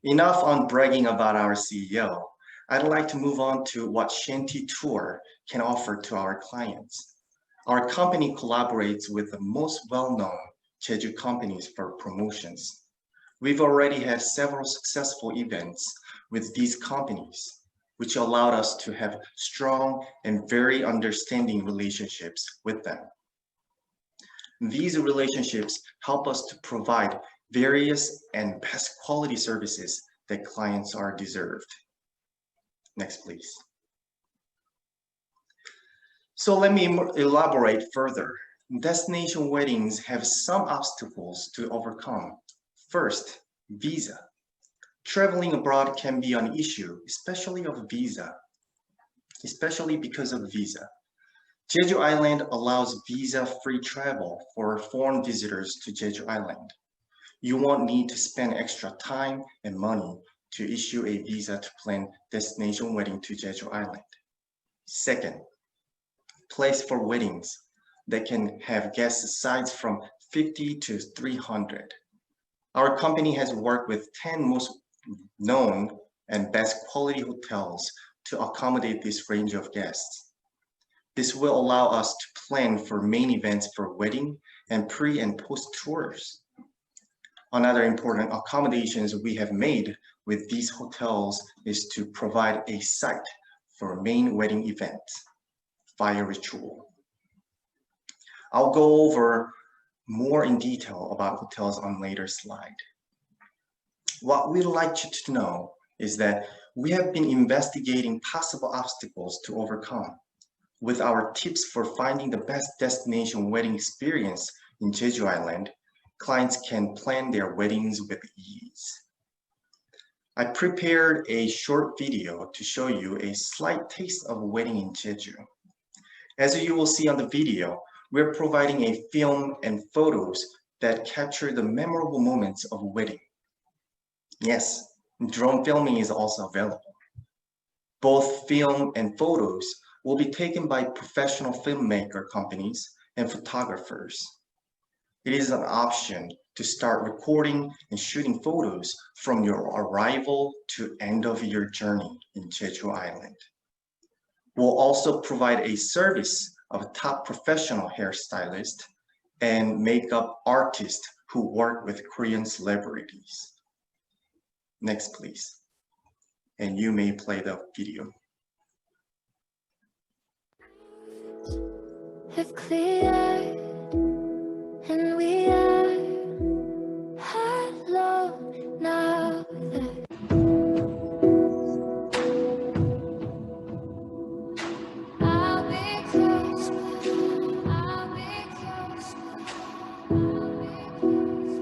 Speaker 8: Enough on bragging about our CEO. I'd like to move on to what Shanti Tour can offer to our clients. Our company collaborates with the most well-known Jeju companies for promotions. We've already had several successful events with these companies, which allowed us to have strong and very understanding relationships with them. These relationships help us to provide various and best quality services that clients are deserved. Next, please. So let me elaborate further. Destination weddings have some obstacles to overcome. First, visa. Traveling abroad can be an issue, especially because of visa. Jeju Island allows visa-free travel for foreign visitors to Jeju Island. You won't need to spend extra time and money to issue a visa to plan destination wedding to Jeju Island. Second, place for weddings that can have guest size from 50 to 300. Our company has worked with 10 most known and best quality hotels to accommodate this range of guests. This will allow us to plan for main events for wedding and pre and post tours. Another important accommodations we have made with these hotels is to provide a site for main wedding event, fire ritual. I'll go over more in detail about hotels on later slide. What we'd like you to know is that we have been investigating possible obstacles to overcome. With our tips for finding the best destination wedding experience in Jeju Island, clients can plan their weddings with ease. I prepared a short video to show you a slight taste of a wedding in Jeju. As you will see on the video, we're providing a film and photos that capture the memorable moments of a wedding. Yes, drone filming is also available. Both film and photos will be taken by professional filmmaker companies and photographers. It is an option to start recording and shooting photos from your arrival to end of your journey in Jeju Island. We'll also provide a service of a top professional hairstylist and makeup artist who work with Korean celebrities. Next, please. And you may play the video.
Speaker 9: Have cleared and we are alone now that I'll be close, I'll be close, I'll be close.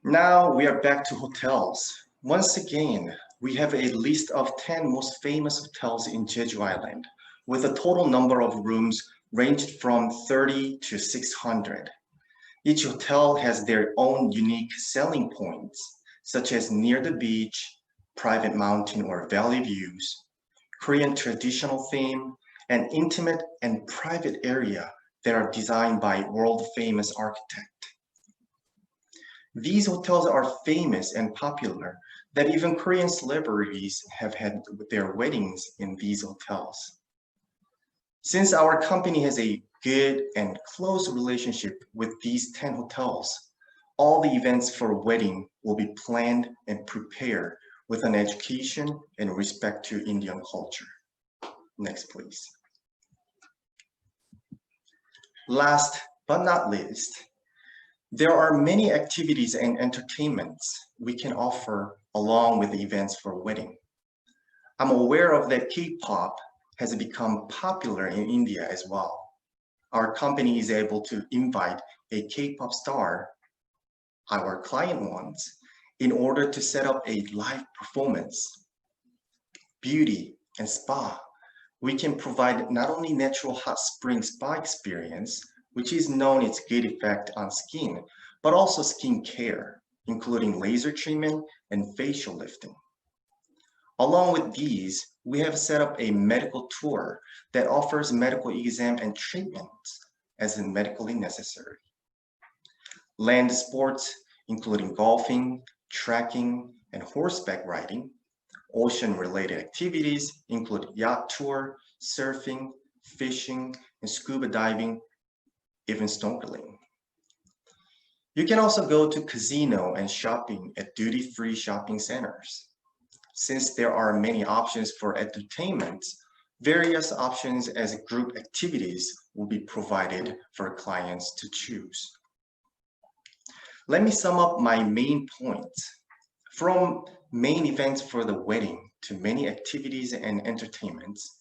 Speaker 8: Now we are back to hotels. Once again, we have a list of 10 most famous hotels in Jeju Island, with a total number of rooms ranged from 30 to 600. Each hotel has their own unique selling points, such as near the beach, private mountain or valley views, Korean traditional theme, and intimate and private area that are designed by world-famous architect. These hotels are famous and popular that even Korean celebrities have had their weddings in these hotels. Since our company has a good and close relationship with these 10 hotels, all the events for a wedding will be planned and prepared with an education and respect to Indian culture. Next, please. Last but not least, there are many activities and entertainments we can offer along with the events for a wedding. I'm aware of that K-pop has become popular in India as well. Our company is able to invite a K-pop star, our client wants, in order to set up a live performance. Beauty and spa, we can provide not only natural hot spring spa experience, which is known its good effect on skin, but also skin care, including laser treatment and facial lifting. Along with these, we have set up a medical tour that offers medical exam and treatments as medically necessary. Land sports, including golfing, trekking, and horseback riding. Ocean-related activities include yacht tour, surfing, fishing, and scuba diving, even snorkeling. You can also go to casino and shopping at duty-free shopping centers. Since there are many options for entertainment, various options as group activities will be provided for clients to choose. Let me sum up my main points. From main events for the wedding to many activities and entertainments,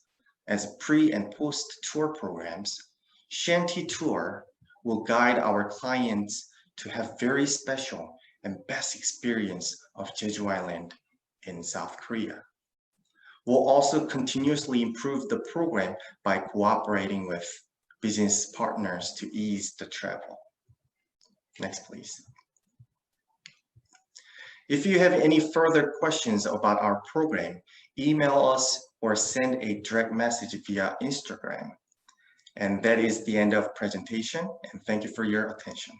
Speaker 8: as pre and post tour programs, Shanti Tour will guide our clients to have very special and best experience of Jeju Island in South Korea. We'll also continuously improve the program by cooperating with business partners to ease the travel. Next, please. If you have any further questions about our program, email us or send a direct message via Instagram. And that is the end of presentation, and thank you for your attention.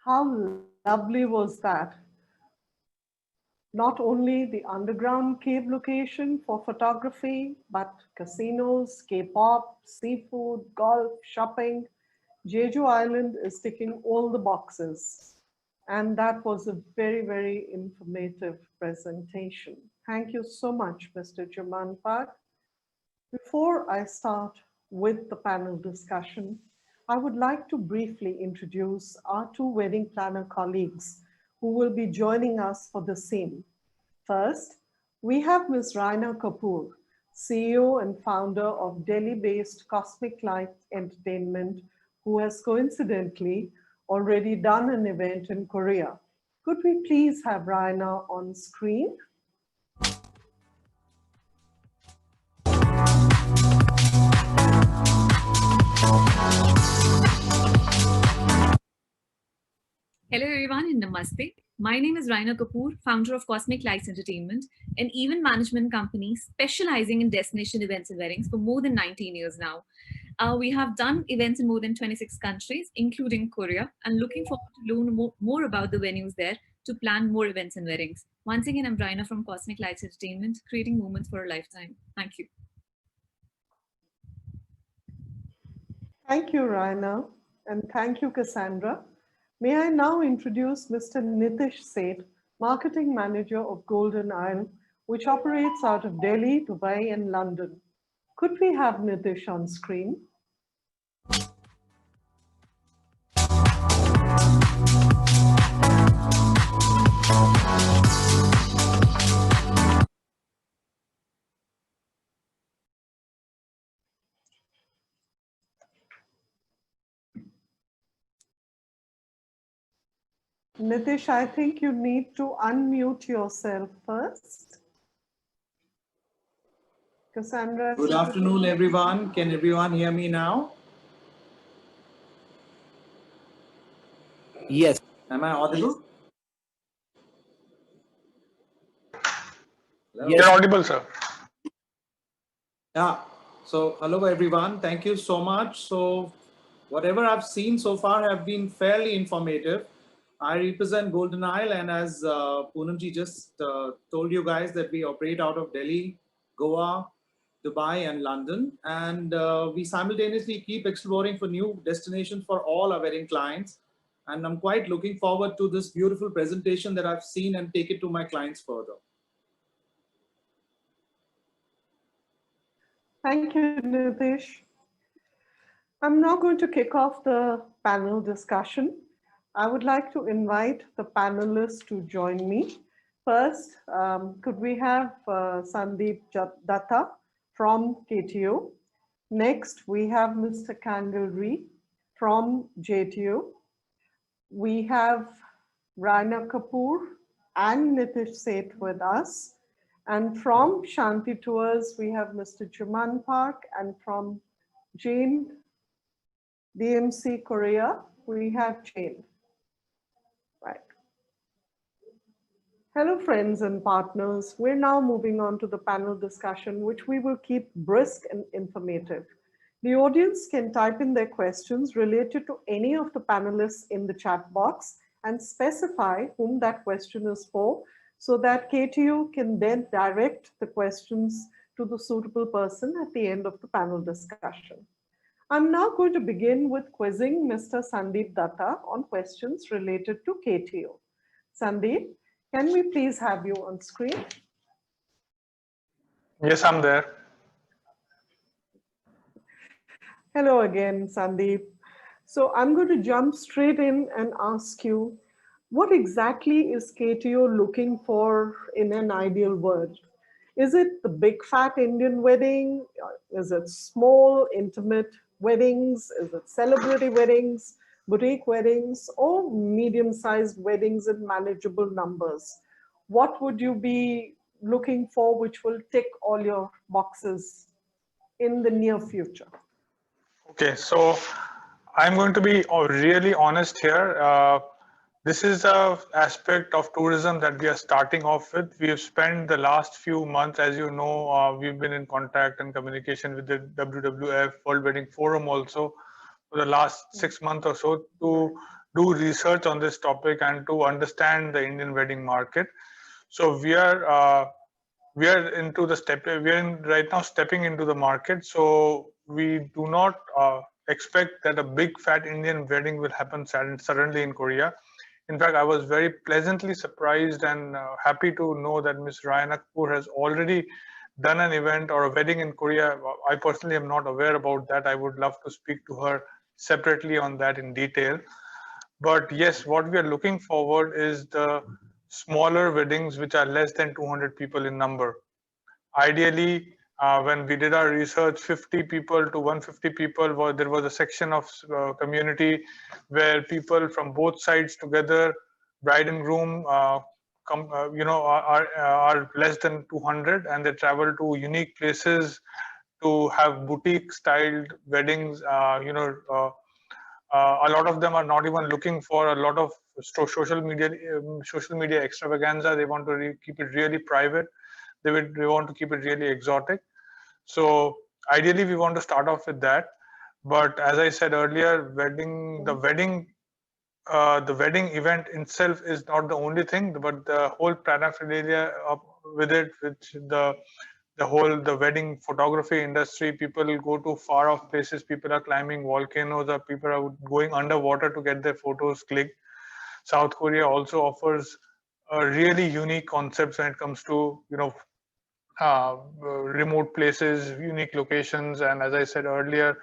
Speaker 1: How lovely was that? Not only the underground cave location for photography, but casinos, K-pop, seafood, golf, shopping. Jeju Island is ticking all the boxes. And that was a very, very informative presentation. Thank you so much, Mr. Juman Park. Before I start with the panel discussion, I would like to briefly introduce our two wedding planner colleagues who will be joining us for the same. First, we have Ms. Raina Kapoor, CEO and founder of Delhi-based Cosmic Light Entertainment, who has coincidentally already done an event in Korea. Could we please have Raina on screen?
Speaker 10: Hello everyone and Namaste. My name is Raina Kapoor, founder of Cosmic Lights Entertainment, an event management company specializing in destination events and weddings for more than 19 years now. We have done events in more than 26 countries, including Korea, and looking forward to learn more about the venues there to plan more events and weddings. Once again, I'm Raina from Cosmic Lights Entertainment, creating moments for a lifetime. Thank you.
Speaker 1: Thank you, Raina, and thank you, Cassandra. May I now introduce Mr. Nitish Seth, Marketing Manager of Golden Isle, which operates out of Delhi, Dubai, and London. Could we have Nitish on screen? Nitish, I think you need to unmute yourself first. Cassandra.
Speaker 11: Good afternoon, everyone. Can everyone hear me now?
Speaker 7: Yes.
Speaker 11: Am I audible?
Speaker 4: Hello? You're audible, sir.
Speaker 11: Yeah. So, hello, everyone. Thank you so much. So, whatever I've seen so far have been fairly informative. I represent Golden Isle, and as Punamji just told you guys that we operate out of Delhi, Goa, Dubai, and London, and we simultaneously keep exploring for new destinations for all our wedding clients. And I'm quite looking forward to this beautiful presentation that I've seen and take it to my clients further.
Speaker 1: Thank you, Nitish. I'm now going to kick off the panel discussion. I would like to invite the panelists to join me. First, could we have Sandeep Datta from KTO? Next, we have Mr. Kangill Rhee from JTO. We have Raina Kapoor and Nitish Seth with us. And from Shanti Tours, we have Mr. Juman Park, and from Jane DMC Korea, we have Jane. Right. Hello, friends and partners. We're now moving on to the panel discussion, which we will keep brisk and informative. The audience can type in their questions related to any of the panelists in the chat box and specify whom that question is for, so that KTU can then direct the questions to the suitable person at the end of the panel discussion. I'm now going to begin with quizzing Mr. Sandeep Datta on questions related to KTO. Sandeep, can we please have you on screen?
Speaker 4: Yes, I'm there.
Speaker 1: Hello again, Sandeep. So I'm going to jump straight in and ask you, what exactly is KTO looking for in an ideal world? Is it the big fat Indian wedding? Is it small, intimate weddings? Is it celebrity weddings, boutique weddings, or medium-sized weddings in manageable numbers? What would you be looking for which will tick all your boxes in the near future?
Speaker 4: Okay, so I'm going to be really honest here. This is a aspect of tourism that we are starting off with. We have spent the last few months, as you know, we've been in contact and communication with the WWF World Wedding Forum also for the last 6 months or so to do research on this topic and to understand the Indian wedding market. So we are into the step. We are right now stepping into the market. So we do not expect that a big fat Indian wedding will happen suddenly in Korea. In fact, I was very pleasantly surprised and happy to know that Ms. Raina Kapoor has already done an event or a wedding in Korea. I personally am not aware about that. I would love to speak to her separately on that in detail. But yes, what we are looking forward is the smaller weddings which are less than 200 people in number. Ideally, when we did our research, 50 people to 150 people, there was a section of community where people from both sides together, bride and groom, are less than 200, and they travel to unique places to have boutique styled weddings. A lot of them are not even looking for a lot of social media extravaganza. They want to keep it really private. They want to keep it really exotic. So ideally, we want to start off with that. But as I said earlier, the wedding event itself is not the only thing, but the whole paraphernalia with it, which the wedding photography industry. People go to far off places. People are climbing volcanoes, or people are going underwater to get their photos clicked. South Korea also offers really unique concepts when it comes to remote places, unique locations, and as I said earlier,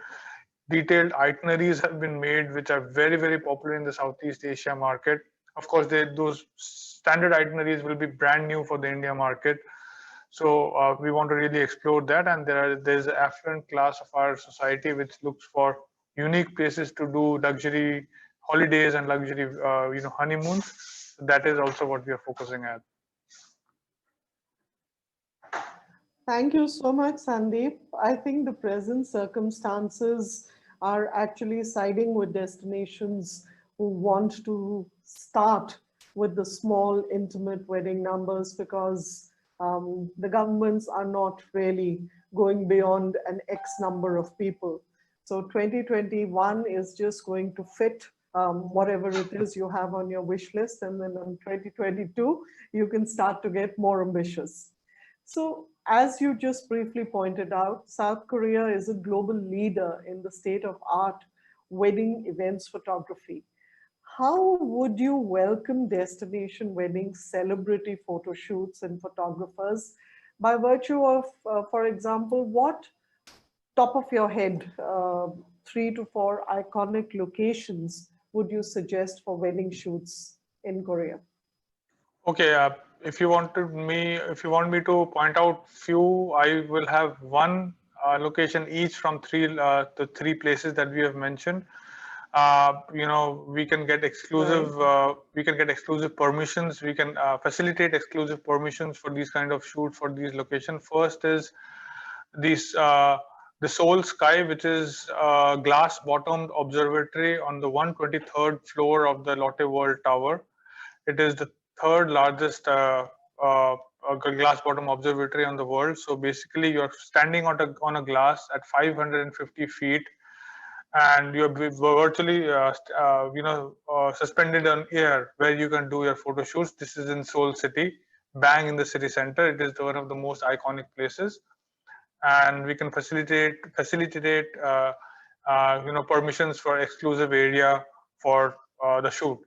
Speaker 4: detailed itineraries have been made, which are very, very popular in the Southeast Asia market. Of course, those standard itineraries will be brand new for the India market. So we want to really explore that, and there's an affluent class of our society which looks for unique places to do luxury holidays and luxury honeymoons. That is also what we are focusing at.
Speaker 1: Thank you so much, Sandeep. I think the present circumstances are actually siding with destinations who want to start with the small, intimate wedding numbers because the governments are not really going beyond an X number of people. So 2021 is just going to fit whatever it is you have on your wish list. And then in 2022, you can start to get more ambitious. So as you just briefly pointed out, South Korea is a global leader in the state of art wedding events photography. How would you welcome destination wedding celebrity photo shoots and photographers by virtue of, for example, what top of your head, 3 to 4 iconic locations would you suggest for wedding shoots in Korea?
Speaker 4: Okay, if you want me to point out few, I will have one location each from the three places that we have mentioned. We can get exclusive permissions. We can facilitate exclusive permissions for these kind of shoots for these locations. First is the Seoul Sky, which is a glass-bottomed observatory on the 123rd floor of the Lotte World Tower. It is the third largest glass bottom observatory on the world. So basically you're standing on a glass at 550 feet and you're virtually suspended on air where you can do your photo shoots. This is in Seoul city, bang in the city center. It is one of the most iconic places, and we can facilitate permissions for exclusive area for the shoot.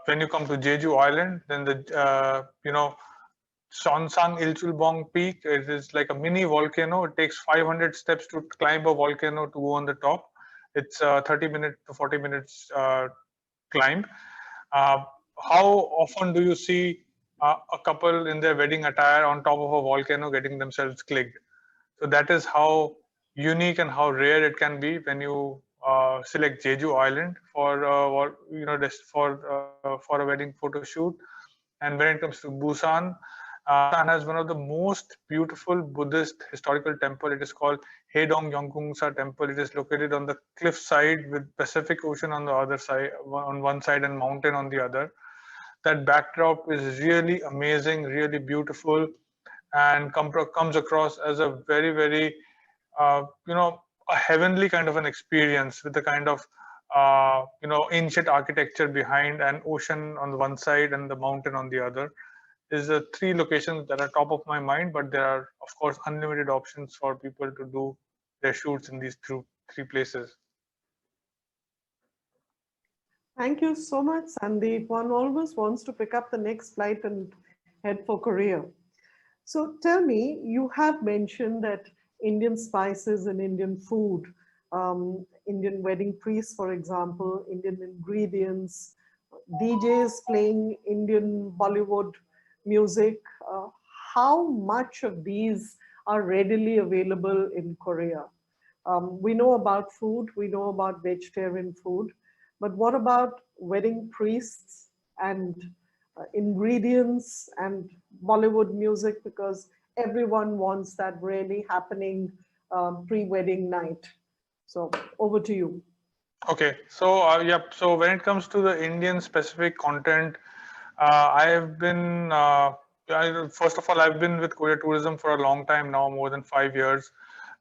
Speaker 4: When you come to Jeju Island, then the Sonsang Ilchulbong Peak, it is like a mini volcano. It takes 500 steps to climb a volcano to go on the top. It's a 30 to 40 minutes climb. How often do you see a couple in their wedding attire on top of a volcano getting themselves clicked. So that is how unique and how rare it can be when you select Jeju Island for for a wedding photo shoot. And when it comes to Busan, Busan has one of the most beautiful Buddhist historical temple. It is called Haedong Yongkungsa Temple. It is located on the cliff side with Pacific Ocean on the other side, on one side, and mountain on the other. That backdrop is really amazing, really beautiful, and comes across as a very, very, a heavenly kind of an experience with the kind of, ancient architecture behind, an ocean on the one side and the mountain on the other. Is the three locations that are top of my mind, but there are, of course, unlimited options for people to do their shoots in these three places.
Speaker 1: Thank you so much, Sandeep. One always wants to pick up the next flight and head for Korea. So tell me, you have mentioned that Indian spices and Indian food, Indian wedding priests, for example, Indian ingredients, DJs playing Indian Bollywood music. How much of these are readily available in Korea? We know about food, we know about vegetarian food, but what about wedding priests and ingredients and Bollywood music? Because everyone wants that really happening pre-wedding night. So over to you.
Speaker 4: Okay, so so when it comes to the Indian specific content, I have been, first of all, I've been with Korea Tourism for a long time now, more than 5 years.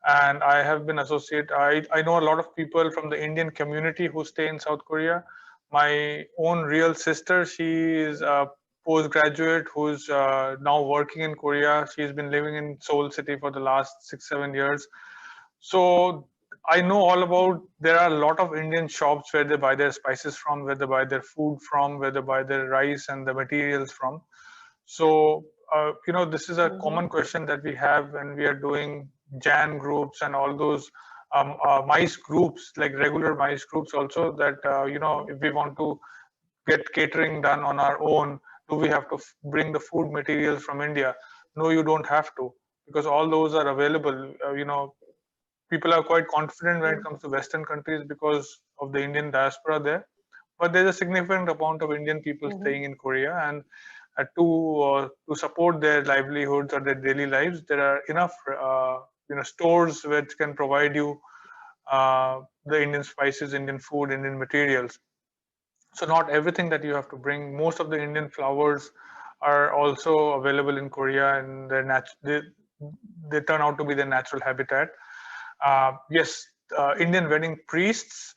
Speaker 4: And I have been I know a lot of people from the Indian community who stay in South Korea. My own real sister, she is a postgraduate who's now working in Korea. She's been living in Seoul City for the last 6-7 years. So I know all about, there are a lot of Indian shops where they buy their spices from, where they buy their food from, where they buy their rice and the materials from. So, this is a common question that we have when we are doing Jan groups and all those mice groups, like regular mice groups also, that, if we want to get catering done on our own, do we have to bring the food materials from India? No, you don't have to, because all those are available. People are quite confident when it comes to Western countries because of the Indian diaspora there. But there's a significant amount of Indian people staying in Korea, and to support their livelihoods or their daily lives, there are enough stores which can provide you the Indian spices, Indian food, Indian materials. So not everything that you have to bring. Most of the Indian flowers are also available in Korea, and they turn out to be their natural habitat. Yes, Indian wedding priests.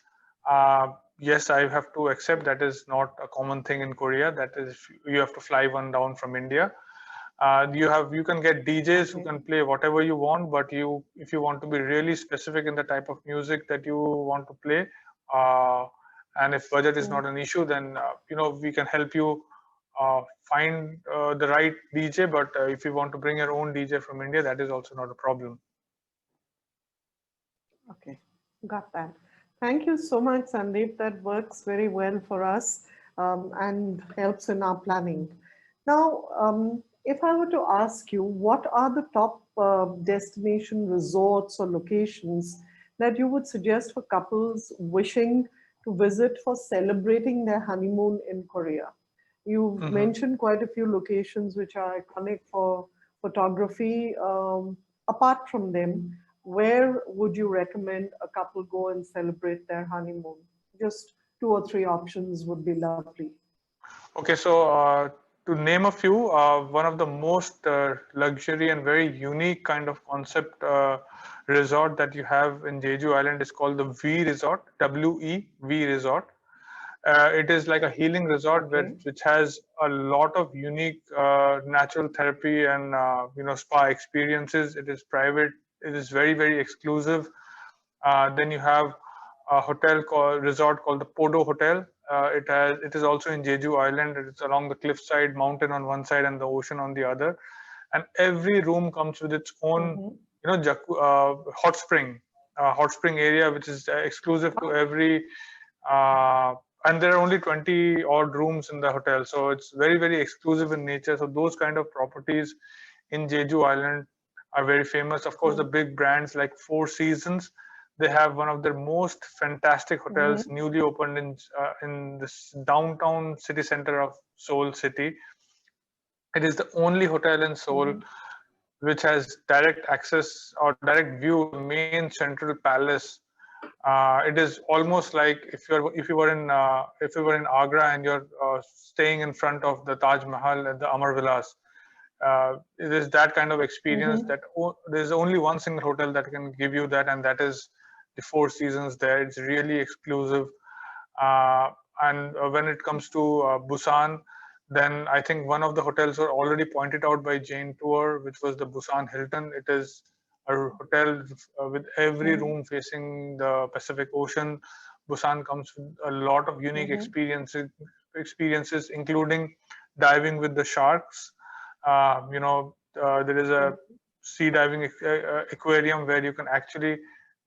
Speaker 4: Yes, I have to accept that is not a common thing in Korea. That is, you have to fly one down from India. You can get DJs who can play whatever you want, but if you want to be really specific in the type of music that you want to play, and if budget is not an issue, then we can help you find the right DJ. But if you want to bring your own DJ from India, that is also not a problem.
Speaker 1: Okay, got that. Thank you so much, Sandeep. That works very well for us and helps in our planning. Now, if I were to ask you, what are the top destination resorts or locations that you would suggest for couples wishing to visit for celebrating their honeymoon in Korea? You've mentioned quite a few locations which are iconic for photography. Apart from them, where would you recommend a couple go and celebrate their honeymoon? Just 2 or 3 options would be lovely.
Speaker 4: Okay, so to name a few, one of the most luxury and very unique kind of concept resort that you have in Jeju Island is called the V Resort, W-E-V Resort. It is like a healing resort which has a lot of unique natural therapy and spa experiences. It is private. It is very, very exclusive. Then you have a resort called the Podo Hotel. It is also in Jeju Island. It's along the cliffside, mountain on one side and the ocean on the other. And every room comes with its own, hot spring area, which is exclusive to every and there are only 20 odd rooms in the hotel, so it's very, very exclusive in nature. So those kind of properties in Jeju Island are very famous. Of course, the big brands like Four Seasons, they have one of their most fantastic hotels newly opened in this downtown city center of Seoul city. It is the only hotel in Seoul which has direct access or direct view of the main central palace. It is almost like if you were in Agra and you're staying in front of the Taj Mahal and the Amar Vilas. It is that kind of experience that there's only one single hotel that can give you that, and that is the Four Seasons there. It's really exclusive. And when it comes to Busan, then I think one of the hotels were already pointed out by Jane Tour, which was the Busan Hilton. It is a hotel with every room facing the Pacific Ocean. Busan comes with a lot of unique experiences, including diving with the sharks. There is a sea diving aquarium where you can actually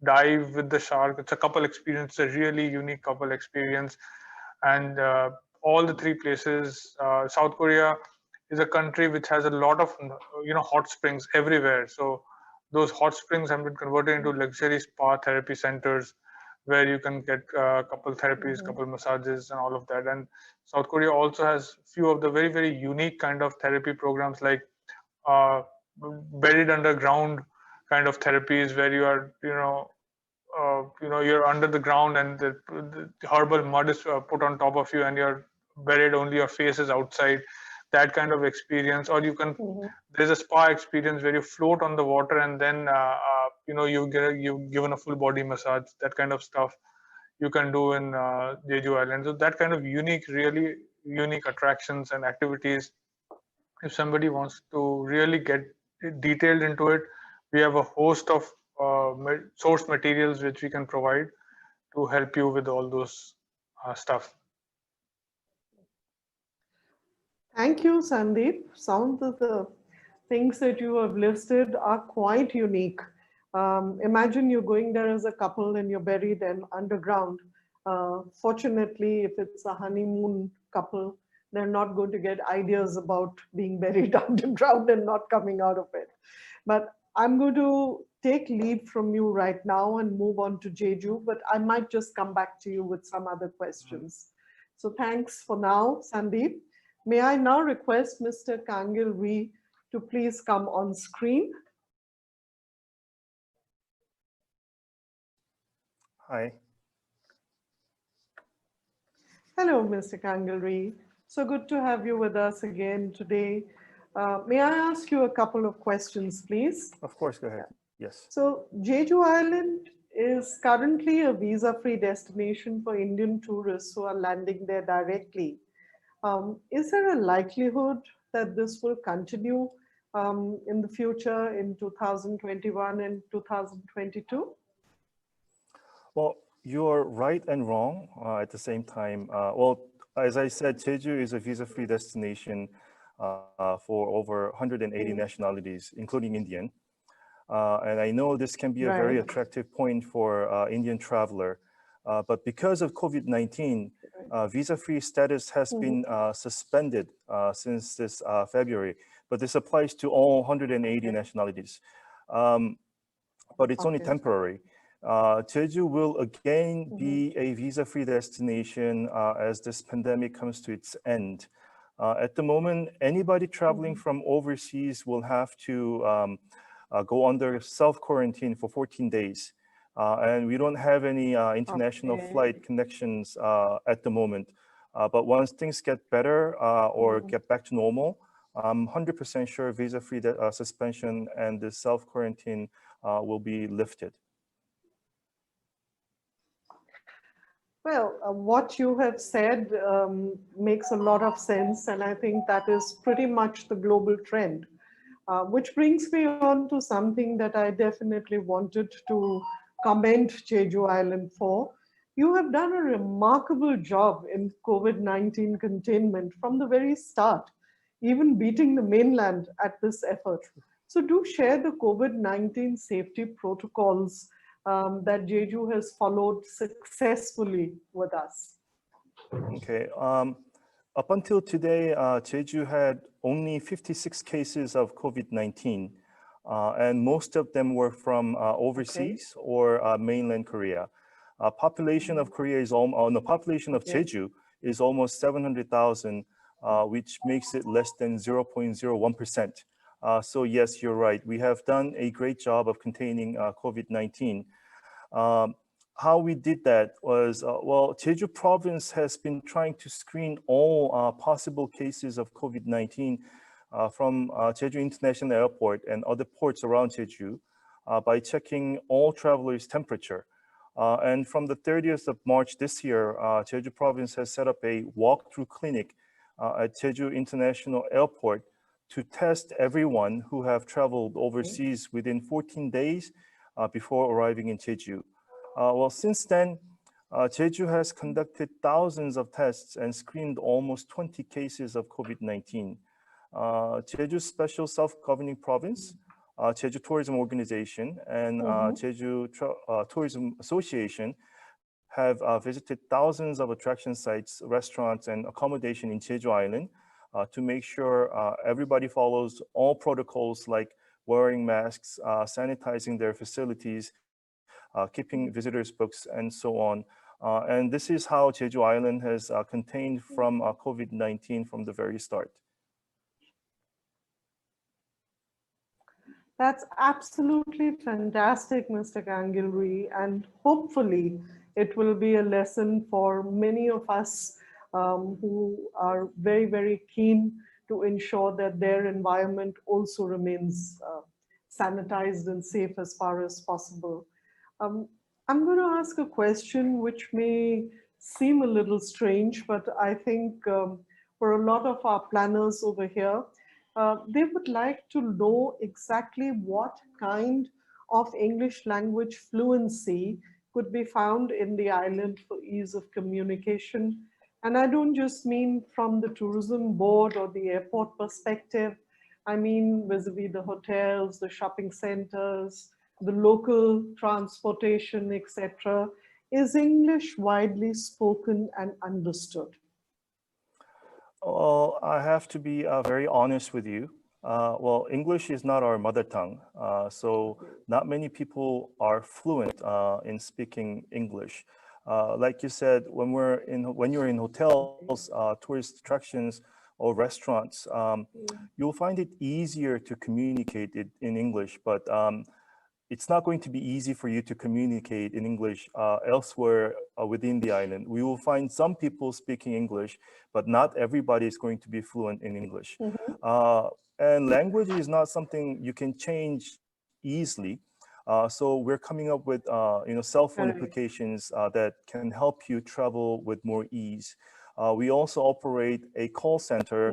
Speaker 4: dive with the shark. It's a couple experience, a really unique couple experience. And all the three places, South Korea is a country which has a lot of hot springs everywhere. So those hot springs have been converted into luxury spa therapy centers where you can get couple therapies, couple massages, and all of that. And South Korea also has few of the very, very unique kind of therapy programs, like buried underground kind of therapies, where you are, you're under the ground and the herbal mud is put on top of you and you're buried, only your face is outside. That kind of experience. Or you can, there's a spa experience where you float on the water and then you're given a full body massage. That kind of stuff you can do in Jeju Island. So that kind of unique, really unique attractions and activities. If somebody wants to really get detailed into it, we have a host of source materials which we can provide to help you with all those stuff.
Speaker 1: Thank you, Sandeep. Some of the things that you have listed are quite unique. Imagine you're going there as a couple and you're buried and underground. Fortunately, if it's a honeymoon couple, they're not going to get ideas about being buried underground and not coming out of it. But I'm going to take lead from you right now and move on to Jeju, but I might just come back to you with some other questions. So thanks for now, Sandeep. May I now request Mr. Kangill Rhee to please come on screen.
Speaker 5: Hi.
Speaker 1: Hello, Mr. Kangill Rhee. So good to have you with us again today. May I ask you a couple of questions, please?
Speaker 5: Of course, go ahead. Yes.
Speaker 1: So Jeju Island is currently a visa-free destination for Indian tourists who are landing there directly. Is there a likelihood that this will continue in the future in 2021 and 2022?
Speaker 5: Well, you're right and wrong at the same time. Well, as I said, Jeju is a visa-free destination for over 180 nationalities, including Indian. And I know this can be a very attractive point for Indian traveler. But because of COVID-19, visa-free status has been suspended since this February. But this applies to all 180 nationalities. But it's only temporary. Jeju will again be a visa-free destination as this pandemic comes to its end. At the moment, anybody traveling from overseas will have to go under self-quarantine for 14 days. And we don't have any international flight connections at the moment. But once things get better or get back to normal, I'm 100% sure visa-free suspension and the self-quarantine will be lifted.
Speaker 1: Well, what you have said makes a lot of sense, and I think that is pretty much the global trend, which brings me on to something that I definitely wanted to commend Jeju Island for. You have done a remarkable job in COVID-19 containment from the very start, even beating the mainland at this effort. So do share the COVID-19 safety protocols that Jeju has followed successfully with us.
Speaker 5: Okay. Up until today, Jeju had only 56 cases of COVID-19, and most of them were from overseas or mainland Korea. Population of Korea is the population of Jeju is almost 700,000, which makes it less than 0.01%. So yes, you're right. We have done a great job of containing COVID-19. How we did that was, well, Jeju province has been trying to screen all possible cases of COVID-19 from Jeju International Airport and other ports around Jeju by checking all travelers' temperature. And from the 30th of March this year, Jeju province has set up a walk-through clinic at Jeju International Airport to test everyone who have traveled overseas within 14 days before arriving in Jeju. Well, since then, Jeju has conducted thousands of tests and screened almost 20 cases of COVID-19. Jeju's special self-governing province, Jeju Tourism Organization, and Jeju Tourism Association have visited thousands of attraction sites, restaurants, and accommodation in Jeju Island to make sure everybody follows all protocols like wearing masks, sanitizing their facilities, keeping visitors' books, and so on. And this is how Jeju Island has contained from COVID-19 from the very start.
Speaker 1: That's absolutely fantastic, Mr. Kangill, and hopefully it will be a lesson for many of us who are very, very keen to ensure that their environment also remains sanitized and safe as far as possible. I'm going to ask a question which may seem a little strange, but I think for a lot of our planners over here, they would like to know exactly what kind of English language fluency could be found in the island for ease of communication. And I don't just mean from the tourism board or the airport perspective. I mean vis-a-vis the hotels, the shopping centers, the local transportation, etc. Is English widely spoken and understood?
Speaker 5: Well, I have to be very honest with you. Well, English is not our mother tongue, so not many people are fluent in speaking English. Like you said, when you're in hotels, tourist attractions, or restaurants, you'll find it easier to communicate it in English, but it's not going to be easy for you to communicate in English elsewhere within the island. We will find some people speaking English, but not everybody is going to be fluent in English. And language is not something you can change easily. So we're coming up with cell phone applications that can help you travel with more ease. We also operate a call center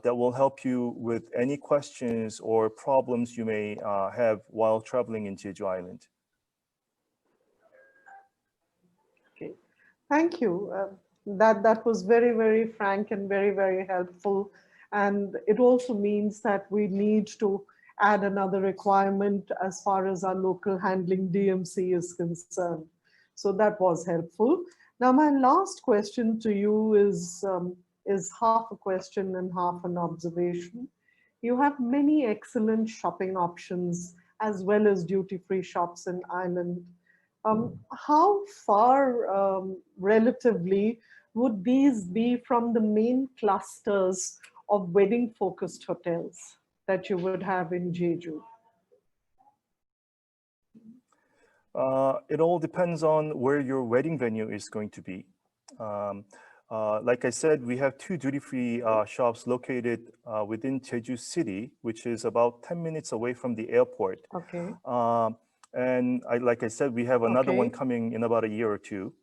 Speaker 5: that will help you with any questions or problems you may have while traveling in Jeju Island.
Speaker 1: Okay, thank you. That was very, very frank and very, very helpful. And it also means that we need to add another requirement as far as our local handling DMC is concerned. So that was helpful. Now, my last question to you is half a question and half an observation. You have many excellent shopping options as well as duty-free shops in Ireland. How far relatively would these be from the main clusters of wedding-focused hotels that you would have in Jeju?
Speaker 5: It all depends on where your wedding venue is going to be. Like I said, we have two duty-free shops located within Jeju City, which is about 10 minutes away from the airport.
Speaker 1: Okay.
Speaker 5: And like I said, we have another one coming in about a year or two.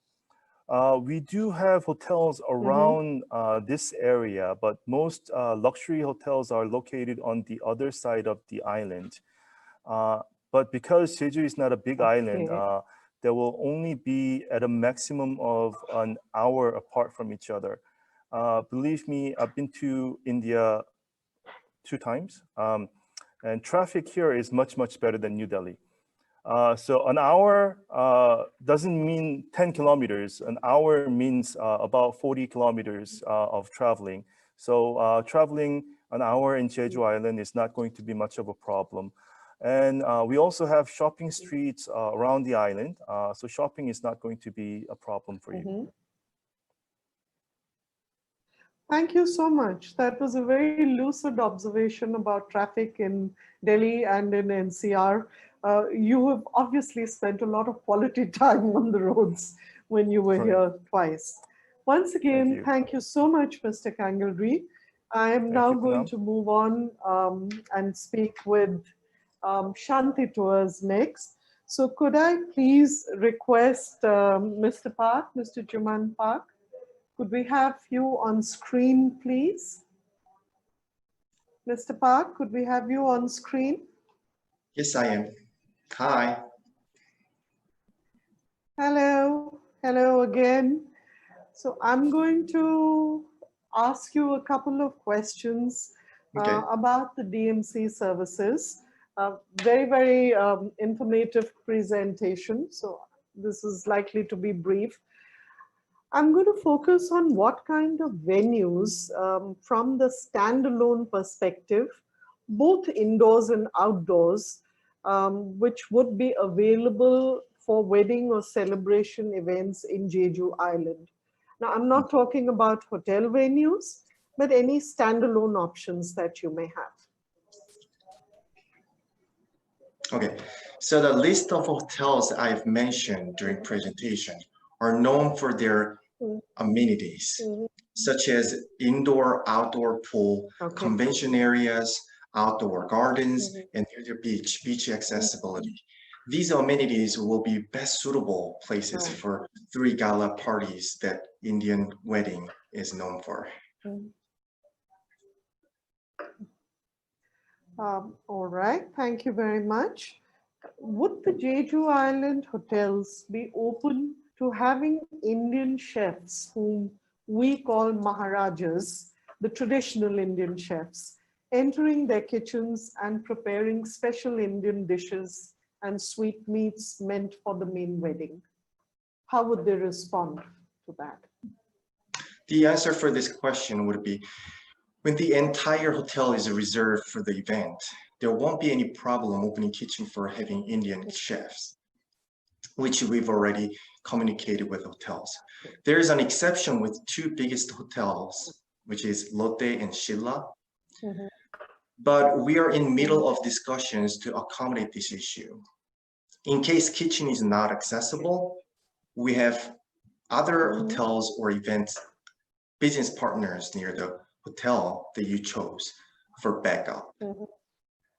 Speaker 5: We do have hotels around this area, but most luxury hotels are located on the other side of the island. But because Jeju is not a big island, there will only be at a maximum of an hour apart from each other. Believe me, I've been to India 2 times, and traffic here is much, much better than New Delhi. So an hour doesn't mean 10 kilometers. An hour means about 40 kilometers of traveling. So traveling an hour in Jeju Island is not going to be much of a problem. And we also have shopping streets around the island. So shopping is not going to be a problem for you.
Speaker 1: Thank you so much. That was a very lucid observation about traffic in Delhi and in NCR. You have obviously spent a lot of quality time on the roads when you were here twice. Once again, thank you so much, Mr. Kangill. Rhee. I am now going to move on and speak with Shanti Tours next. So could I please request Mr. Park, Mr. Juman Park, could we have you on screen, please? Mr. Park, could we have you on screen?
Speaker 8: Yes, I am. Hi.
Speaker 1: Hello. Hello again. So I'm going to ask you a couple of questions about the DMC services. Very, very informative presentation. So this is likely to be brief. I'm going to focus on what kind of venues from the standalone perspective, both indoors and outdoors, which would be available for wedding or celebration events in Jeju Island. Now, I'm not talking about hotel venues, but any standalone options that you may have.
Speaker 8: Okay, so the list of hotels I've mentioned during presentation are known for their amenities, such as indoor, outdoor pool, convention areas, outdoor gardens, and near the beach accessibility. These amenities will be best suitable places for 3 gala parties that Indian wedding is known for.
Speaker 1: All right, thank you very much. Would the Jeju Island hotels be open to having Indian chefs whom we call Maharajas, the traditional Indian chefs, entering their kitchens and preparing special Indian dishes and sweetmeats meant for the main wedding? How would they respond to that?
Speaker 8: The answer for this question would be, when the entire hotel is reserved for the event, there won't be any problem opening kitchen for having Indian chefs, which we've already communicated with hotels. There is an exception with 2 biggest hotels, which is Lotte and Shilla. But we are in middle of discussions to accommodate this issue. In case kitchen is not accessible, we have other hotels or events business partners near the hotel that you chose for backup.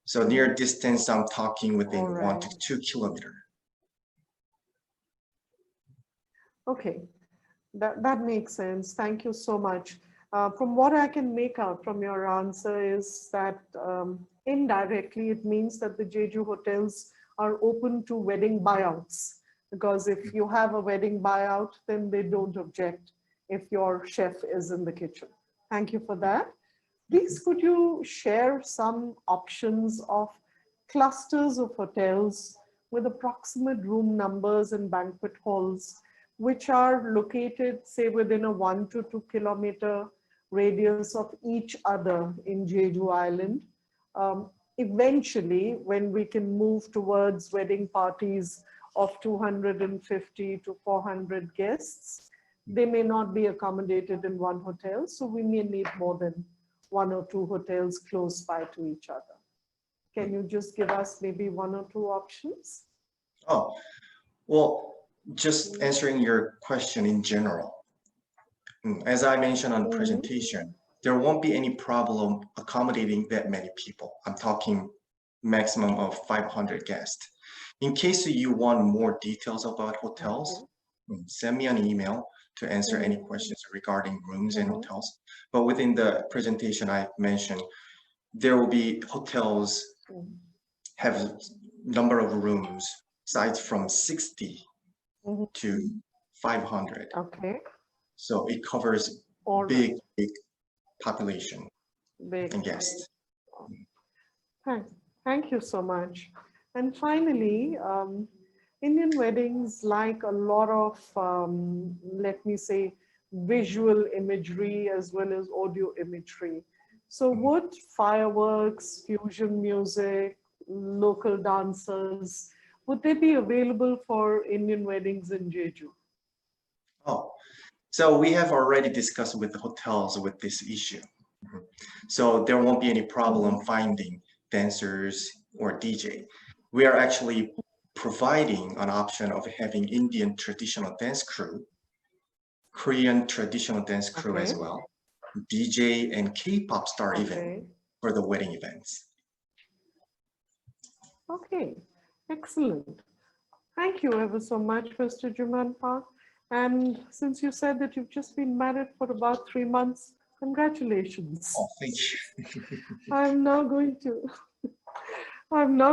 Speaker 8: So near distance, I'm talking within 1 to 2 kilometers.
Speaker 1: Okay, that makes sense. Thank you so much. From what I can make out from your answer is that indirectly it means that the Jeju hotels are open to wedding buyouts, because if you have a wedding buyout, then they don't object if your chef is in the kitchen. Thank you for that. Please, could you share some options of clusters of hotels with approximate room numbers and banquet halls, which are located, say, within a 1 to 2 kilometer radius of each other in Jeju Island? Eventually, when we can move towards wedding parties of 250 to 400 guests, they may not be accommodated in one hotel, so we may need more than 1 or 2 hotels close by to each other. Can you just give us maybe 1 or 2 options?
Speaker 8: Oh, well, just answering your question in general. As I mentioned on the presentation, there won't be any problem accommodating that many people. I'm talking maximum of 500 guests. In case you want more details about hotels, send me an email to answer any questions regarding rooms and hotels. But within the presentation I mentioned, there will be hotels have number of rooms size from 60 to 500.
Speaker 1: Okay.
Speaker 8: So it covers big population and guests.
Speaker 1: Thank you so much. And finally, Indian weddings like a lot of, let me say, visual imagery as well as audio imagery. So would fireworks, fusion music, local dancers, would they be available for Indian weddings in Jeju?
Speaker 8: Oh, so we have already discussed with the hotels with this issue. So there won't be any problem finding dancers or DJ. We are actually providing an option of having Indian traditional dance crew, Korean traditional dance crew as well, DJ and K-pop star even for the wedding events.
Speaker 1: Okay, excellent. Thank you ever so much, Mr. Juman Park. And since you said that you've just been married for about 3 months, congratulations.
Speaker 8: Oh, thank you.
Speaker 1: I'm now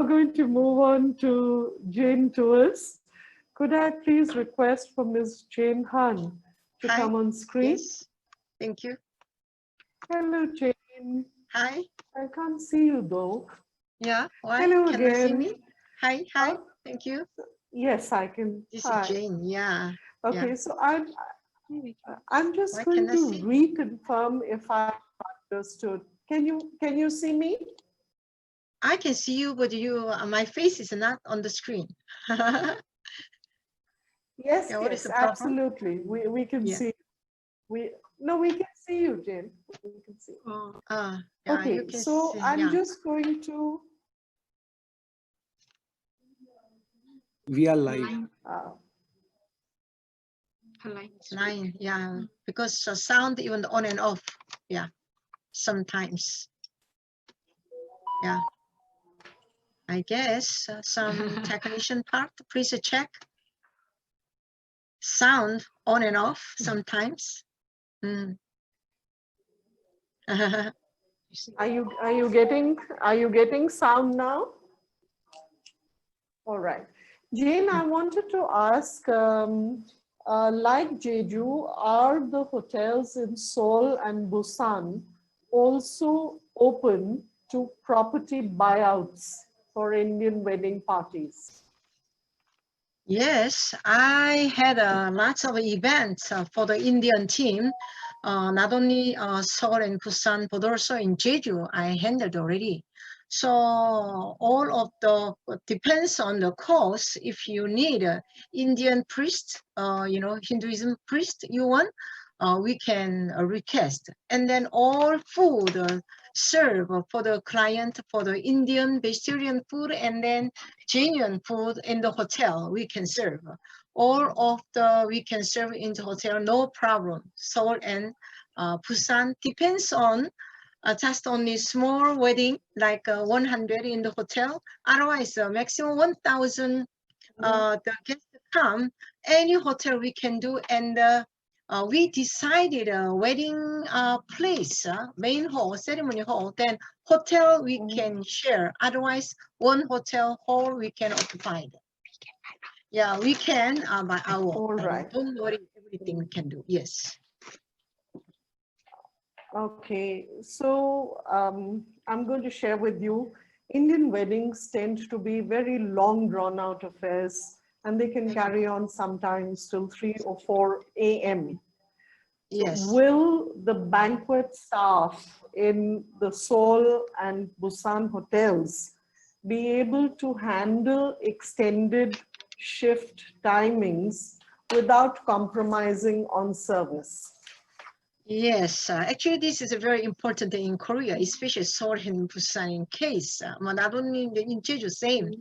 Speaker 1: going to move on to Jane Tours. Could I please request for Ms. Jane Han to come on screen?
Speaker 6: Yes, thank you.
Speaker 1: Hello, Jane.
Speaker 6: Hi.
Speaker 1: I can't see you though.
Speaker 6: Yeah, why?
Speaker 1: Hello
Speaker 6: Can you see
Speaker 1: again.
Speaker 6: me? Hi, hi, thank you.
Speaker 1: Yes, I can.
Speaker 6: This
Speaker 1: Hi.
Speaker 6: is Jane, yeah.
Speaker 1: Okay,
Speaker 6: yeah.
Speaker 1: so I'm just
Speaker 6: Why
Speaker 1: going
Speaker 6: can I
Speaker 1: to
Speaker 6: see?
Speaker 1: reconfirm if I understood. Can you see me?
Speaker 6: I can see you, but my face is not on the screen.
Speaker 1: Yes,
Speaker 6: Yeah, what is
Speaker 1: yes,
Speaker 6: the problem?
Speaker 1: absolutely. We can
Speaker 6: Yeah.
Speaker 1: see. We can see you, Jane. We can see.
Speaker 6: Yeah, you
Speaker 1: Okay,
Speaker 6: can
Speaker 1: so
Speaker 6: see,
Speaker 1: I'm
Speaker 6: yeah.
Speaker 1: just going to.
Speaker 11: We are live.
Speaker 6: Line, yeah, because sound even on and off, yeah, sometimes. Yeah, I guess some technician part, please check. Sound on and off sometimes. Mm.
Speaker 1: Are you getting sound now? All right, Jane, I wanted to ask, like Jeju, are the hotels in Seoul and Busan also open to property buyouts for Indian wedding parties?
Speaker 6: Yes, I had lots of events for the Indian team, not only Seoul and Busan, but also in Jeju, I handled already. So all of the depends on the course. If you need an Indian priest, Hinduism priest you want, we can request. And then all food serve for the client for the Indian vegetarian food, and then genuine food in the hotel we can serve. All of the we can serve in the hotel, no problem. Seoul and Busan depends on just only small wedding, like 100 in the hotel. Otherwise, maximum 1,000 the guests come. Any hotel we can do, and we decided a wedding place, main hall, ceremony hall. Then hotel we can share. Otherwise, one hotel hall we can occupy. Yeah, we can by our.
Speaker 1: All right.
Speaker 6: Don't worry, everything we can do. Yes.
Speaker 1: Okay, so I'm going to share with you, Indian weddings tend to be very long drawn out affairs, and they can carry on sometimes till 3 or 4 a.m.
Speaker 6: Yes.
Speaker 1: So will the banquet staff in the Seoul and Busan hotels be able to handle extended shift timings without compromising on service?
Speaker 6: Yes, actually, this is very important in Korea, especially Seoul and Busan in case, not only in Jeju, same.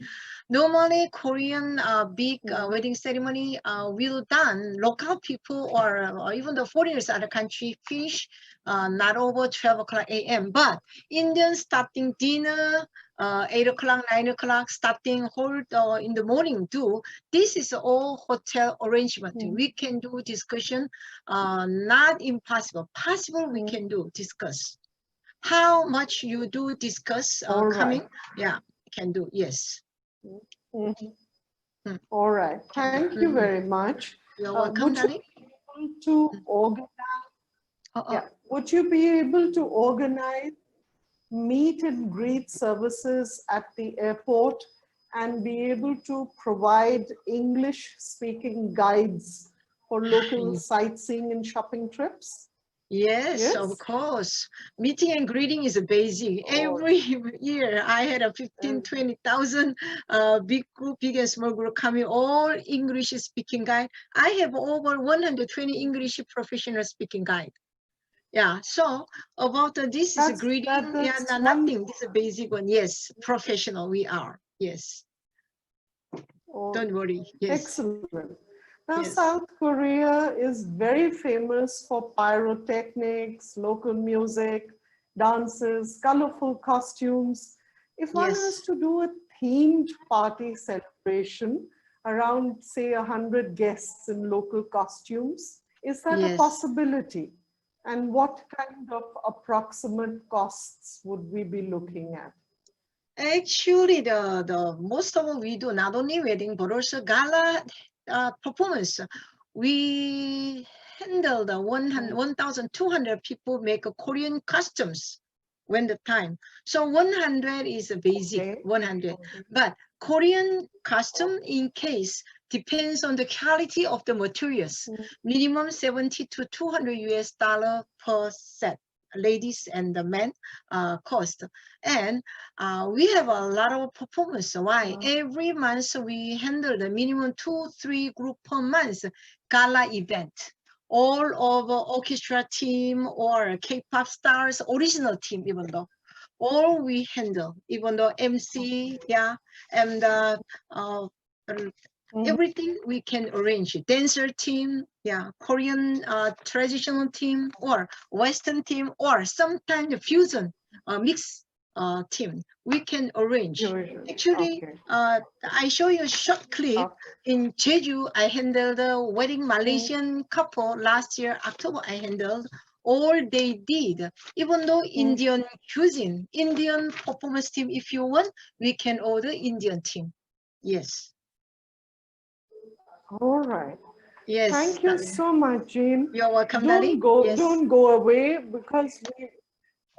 Speaker 6: Normally, Korean big wedding ceremony will done local people or even the foreigners out of the country finish not over 12 o'clock a.m. But Indians starting dinner 8 o'clock, 9 o'clock, starting hold in the morning too. This is all hotel arrangement. We can do discussion, not impossible. Possible we can do discuss. How much you do discuss coming? Yeah, can do, yes.
Speaker 1: All right, thank you very much.
Speaker 6: You're welcome,
Speaker 1: would you
Speaker 6: darling.
Speaker 1: be able to organize, would you be able to organize meet and greet services at the airport and be able to provide English-speaking guides for local sightseeing and shopping trips?
Speaker 6: Yes, of course. Meeting and greeting is a basic. Every year I had a 15, 20,000 big group, big and small group coming, all English speaking guide. I have over 120 English professional speaking guide. Yeah, so about this is a greeting. Yeah, nothing. This is a basic one. Yes, professional we are. Yes. Don't worry. Yes.
Speaker 1: Excellent. Now,
Speaker 6: Yes.
Speaker 1: South Korea is very famous for pyrotechnics, local music, dances, colorful costumes. If one has to do a themed party celebration around, say, 100 guests in local costumes, is that a possibility? And what kind of approximate costs would we be looking at?
Speaker 6: Actually, the most of what we do, not only wedding, but also gala performance. We handle the 1,200 people make a Korean costumes when the time. So 100 is a basic, 100. But Korean costume in case depends on the quality of the materials. Minimum 70 to 200 US dollar per set. Ladies and the men cost. And we have a lot of performance. Why? Every month we handle the minimum 2-3 group per month gala event. All over orchestra team or K-pop stars, original team even though. All we handle, even though MC, yeah, and everything we can arrange. Dancer team, yeah, Korean traditional team or Western team or sometimes fusion mix team. We can arrange. Actually, I show you a short clip in Jeju. I handled the wedding Malaysian couple last year, October. I handled. All they did, even though Indian cuisine, Indian performance team, if you want, we can order Indian team. Yes.
Speaker 1: All right.
Speaker 6: Yes.
Speaker 1: Thank you so much, Jean.
Speaker 6: You're welcome,
Speaker 1: Don't go away because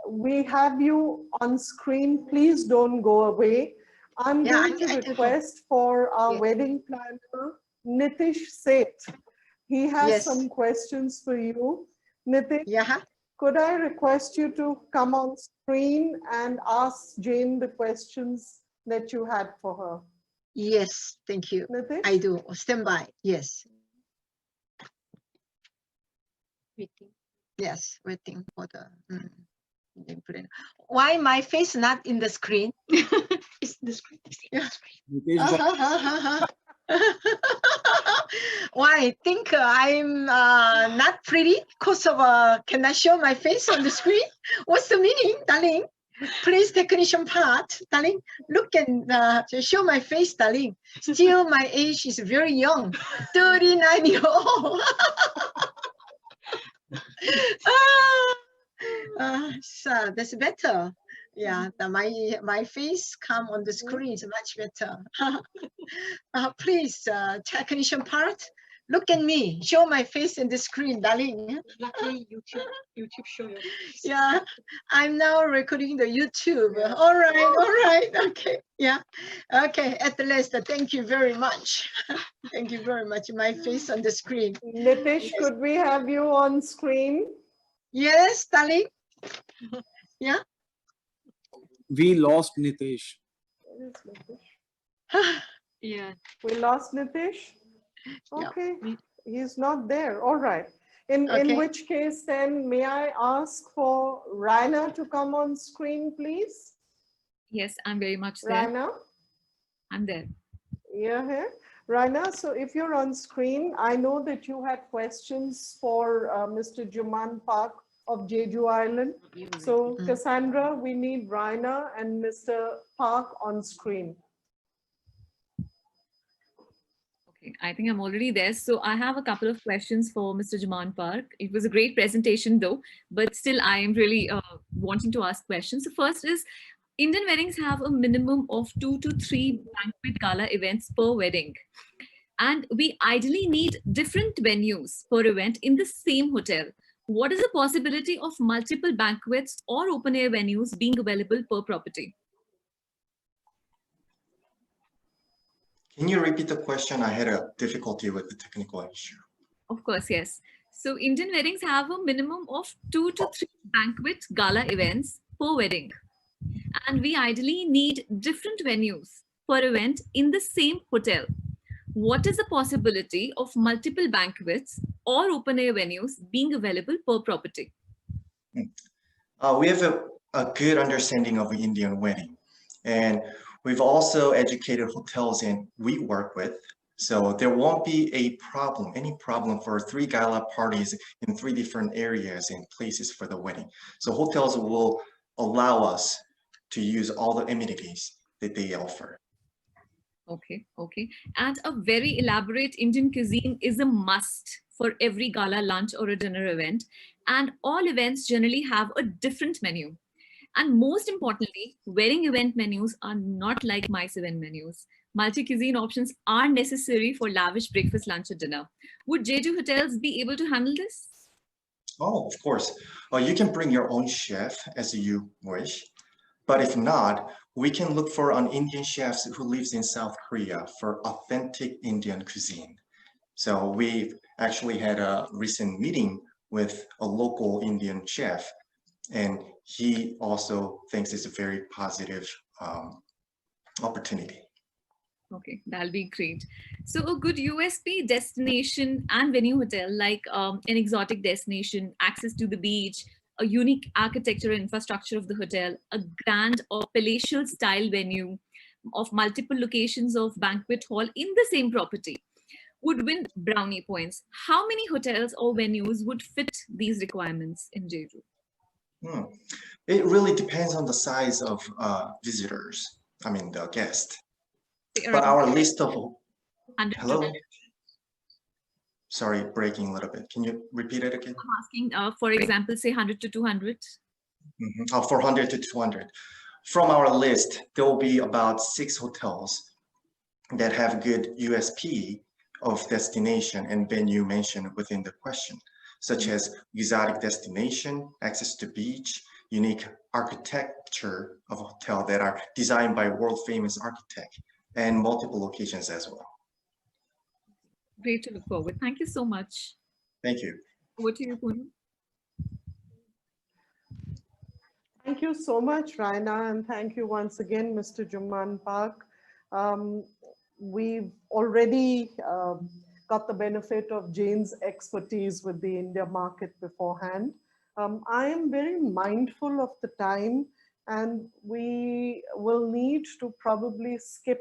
Speaker 1: we have you on screen. Please don't go away. I'm going to request for our wedding planner, Nitish Seth. He has some questions for you. Nitish, could I request you to come on screen and ask Jane the questions that you had for her?
Speaker 6: Yes, thank you.
Speaker 1: Nitish?
Speaker 6: I do. Stand by. Yes. Waiting. Yes, waiting for the. Why my face not in the screen? It's the screen. Yeah. Why? Think I'm not pretty because of can I show my face on the screen? What's the meaning, darling? Please, technician part, darling. Look and show my face, darling. Still, my age is very young, 39 years old. So that's better. Yeah, my face come on the screen is much better. Please, technician part, look at me. Show my face in the screen, darling. Luckily, YouTube show your face. Yeah, I'm now recording the YouTube. All right, okay, yeah, okay. At last, thank you very much. Thank you very much. My face on the screen.
Speaker 1: Nitish, could we have you on screen?
Speaker 6: Yes, darling. Yeah.
Speaker 12: We lost Nitish.
Speaker 1: Where is Nitish?
Speaker 6: Yeah.
Speaker 1: We lost Nitish? Okay, he's not there. All right. In which case then, may I ask for Raina to come on screen, please?
Speaker 10: Yes, I'm very much there.
Speaker 1: Raina?
Speaker 10: I'm there.
Speaker 1: You're here? Raina, so if you're on screen, I know that you had questions for Mr. Juman Park of Jeju Island. So Cassandra, we need Raina and Mr. Park on screen.
Speaker 10: Okay, I think I'm already there. So I have a couple of questions for Mr. Juman Park. It was a great presentation though, but still I am really wanting to ask questions. So first is, Indian weddings have a minimum of 2 to 3 banquet gala events per wedding. And we ideally need different venues per event in the same hotel. What is the possibility of multiple banquets or open air venues being available per property?
Speaker 8: Can you repeat the question? I had a difficulty with the technical issue.
Speaker 10: Of course, yes. So Indian weddings have a minimum of 2 to 3 banquet gala events per wedding. And we ideally need different venues per event in the same hotel. What is the possibility of multiple banquets or open air venues being available per property?
Speaker 8: We have a good understanding of an Indian wedding, and we've also educated hotels and we work with. So there won't be any problem for 3 gala parties in 3 different areas and places for the wedding. So hotels will allow us to use all the amenities that they offer.
Speaker 10: Okay, okay. And a very elaborate Indian cuisine is a must for every gala lunch or a dinner event. And all events generally have a different menu. And most importantly, wedding event menus are not like MICE event menus. Multi-cuisine options are necessary for lavish breakfast, lunch, or dinner. Would Jeju hotels be able to handle this?
Speaker 8: Oh, of course. You can bring your own chef as you wish. But if not, we can look for an Indian chef who lives in South Korea for authentic Indian cuisine. So we've actually had a recent meeting with a local Indian chef, and he also thinks it's a very positive opportunity.
Speaker 10: Okay, that'll be great. So a good USP destination and venue hotel, like an exotic destination, access to the beach, a unique architecture and infrastructure of the hotel, a grand or palatial style venue of multiple locations of banquet hall in the same property would win brownie points. How many hotels or venues would fit these requirements in Jeju?
Speaker 8: It really depends on the size of visitors, the guest. But our list of, hello? Sorry, breaking a little bit. Can you repeat it again?
Speaker 10: I'm asking, for example, say 100 to 200.
Speaker 8: 400 to 200. From our list, there will be about 6 hotels that have good USP of destination and venue mentioned within the question, such as exotic destination, access to beach, unique architecture of a hotel that are designed by world-famous architect, and multiple locations as well.
Speaker 10: Great to look forward. Thank you so much.
Speaker 8: Thank you.
Speaker 10: Over to you, Punam.
Speaker 1: Thank you so much, Raina, and thank you once again, Mr. Juman Park. We've already got the benefit of Jane's expertise with the India market beforehand. I am very mindful of the time, and we will need to probably skip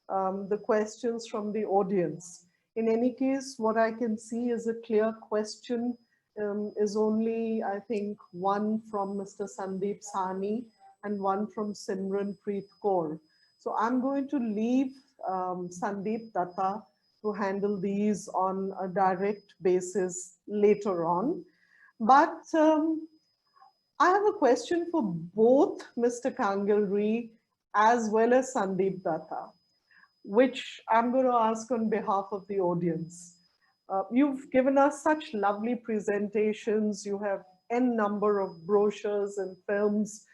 Speaker 1: the questions from the audience. In any case, what I can see is a clear question is only, I think, one from Mr. Sandeep Sani and one from Simran Preet Kaur. So I'm going to leave Sandeep Datta to handle these on a direct basis later on. But I have a question for both Mr. Kangill, Rhee, as well as Sandeep Datta, which I'm going to ask on behalf of the audience. You've given us such lovely presentations. You have n number of brochures and films.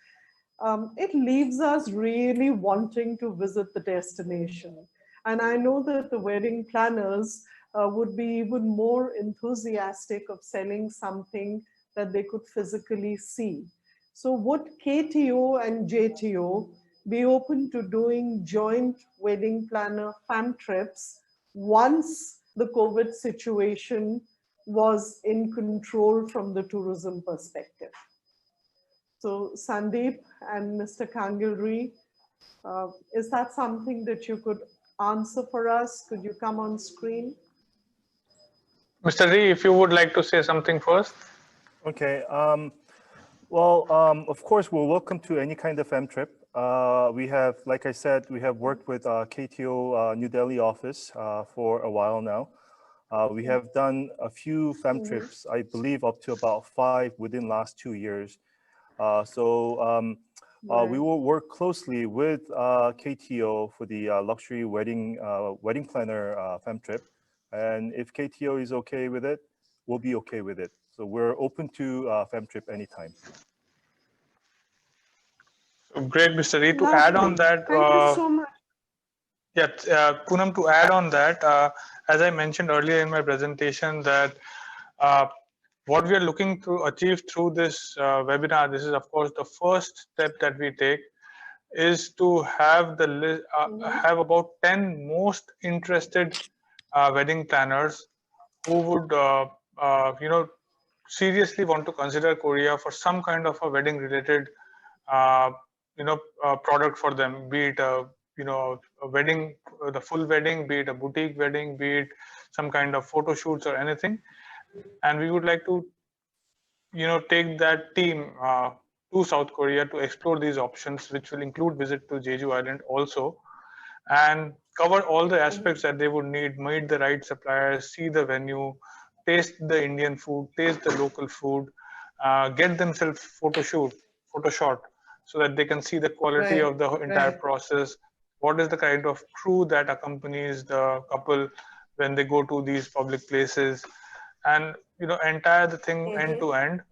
Speaker 1: It leaves us really wanting to visit the destination. And I know that the wedding planners would be even more enthusiastic of selling something that they could physically see. So would KTO and JTO be open to doing joint wedding planner fam trips once the COVID situation was in control from the tourism perspective? So Sandeep and Mr. Kangill, Rhee, is that something that you could answer for us? Could you come on screen?
Speaker 4: Mr. Rhee, if you would like to say something first.
Speaker 5: Okay. Of course, we're welcome to any kind of fam trip. We have, like I said, we have worked with KTO New Delhi office for a while now. We have done a few fam trips, I believe up to about 5 within last 2 years. We will work closely with KTO for the luxury wedding planner fam trip. And if KTO is okay with it, we'll be okay with it. So we're open to fam trip anytime.
Speaker 4: Great, Mr. Rhee. To add on that,
Speaker 1: thank you so much.
Speaker 4: Yeah, Punam, to add on that, as I mentioned earlier in my presentation, that what we are looking to achieve through this webinar, this is of course the first step that we take, is to have the have about 10 most interested wedding planners who would seriously want to consider Korea for some kind of a wedding related product for them, be it a a wedding, the full wedding, be it a boutique wedding, be it some kind of photo shoots or anything. And we would like to take that team to South Korea to explore these options, which will include visit to Jeju Island also, and cover all the aspects that they would need, meet the right suppliers, see the venue, taste the Indian food, taste the local food, get themselves photo shot, so that they can see the quality of the entire process. What is the kind of crew that accompanies the couple when they go to these public places, and entire the thing end to end.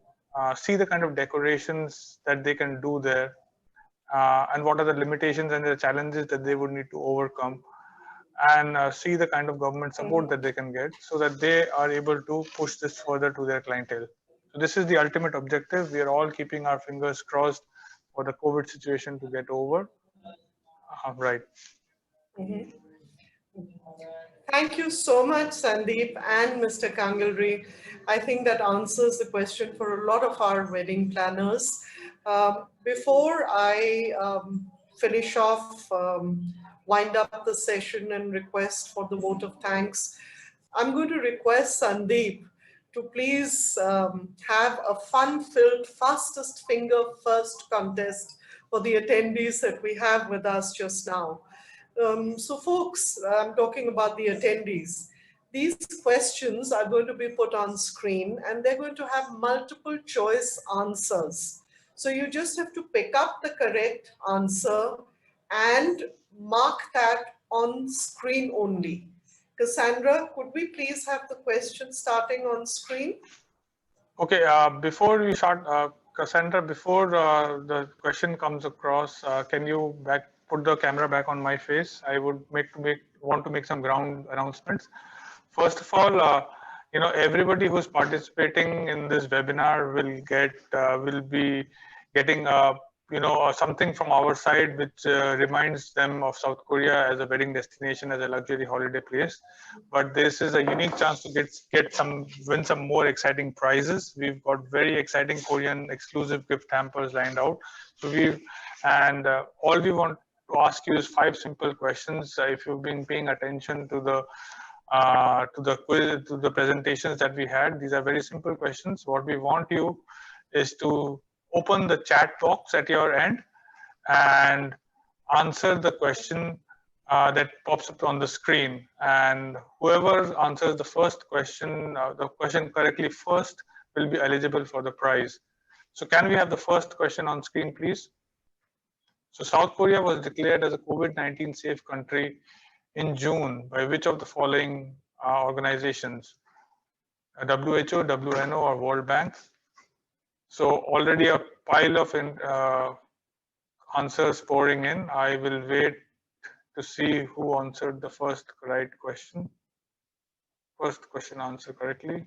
Speaker 4: See the kind of decorations that they can do there, and what are the limitations and the challenges that they would need to overcome, and see the kind of government support that they can get, so that they are able to push this further to their clientele. So this is the ultimate objective. We are all keeping our fingers crossed for the COVID situation to get over. Right.
Speaker 1: Thank you so much, Sandeep and Mr. Kangill. I think that answers the question for a lot of our wedding planners. Before I finish off, wind up the session and request for the vote of thanks, I'm going to request Sandeep to please have a fun-filled fastest finger first contest for the attendees that we have with us just now. So folks, I'm talking about the attendees. These questions are going to be put on screen and they're going to have multiple choice answers. So you just have to pick up the correct answer and mark that on screen only. Cassandra, could we please have the question starting on screen?
Speaker 4: Okay, before we start, Cassandra, before the question comes across, can you put the camera back on my face? I would want to make some ground announcements. First of all, everybody who's participating in this webinar will be getting something from our side which reminds them of South Korea as a wedding destination, as a luxury holiday place. But this is a unique chance to win some more exciting prizes. We've got very exciting Korean exclusive gift hampers lined out. So all we want to ask you is 5 simple questions. If you've been paying attention to the quiz, to the presentations that we had, these are very simple questions. What we want you is to open the chat box at your end and answer the question that pops up on the screen. And whoever answers the first question, correctly first, will be eligible for the prize. So can we have the first question on screen, please? So South Korea was declared as a COVID-19 safe country in June by which of the following organizations? WHO, WNO, or World Bank? So already a pile of answers pouring in. I will wait to see who answered the first right question. First question answered correctly.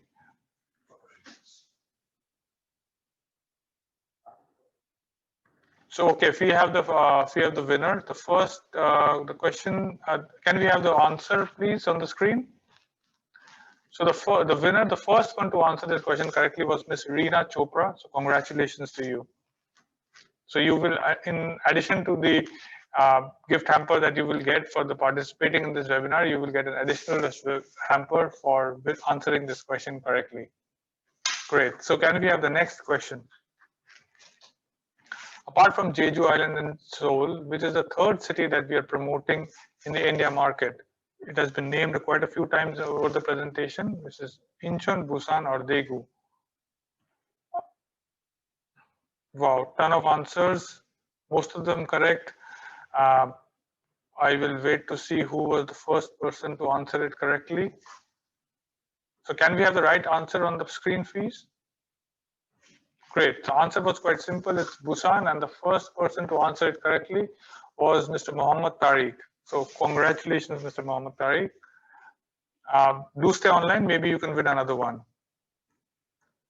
Speaker 4: So okay, if we have the winner, the first the question. Can we have the answer, please, on the screen? So the winner, the first one to answer this question correctly was Miss Raina Chopra. So congratulations to you. So you will, in addition to the gift hamper that you will get for the participating in this webinar, you will get an additional hamper for answering this question correctly. Great. So can we have the next question? Apart from Jeju Island and Seoul, which is the third city that we are promoting in the India market, it has been named quite a few times over the presentation, which is Incheon, Busan, or Daegu. Wow, ton of answers, most of them correct. I will wait to see who was the first person to answer it correctly. So can we have the right answer on the screen, please? Great, the answer was quite simple. It's Busan, and the first person to answer it correctly was Mr. Mohammad Tariq. So congratulations, Mr. Mohammed Tariq. Do stay online, maybe you can win another one.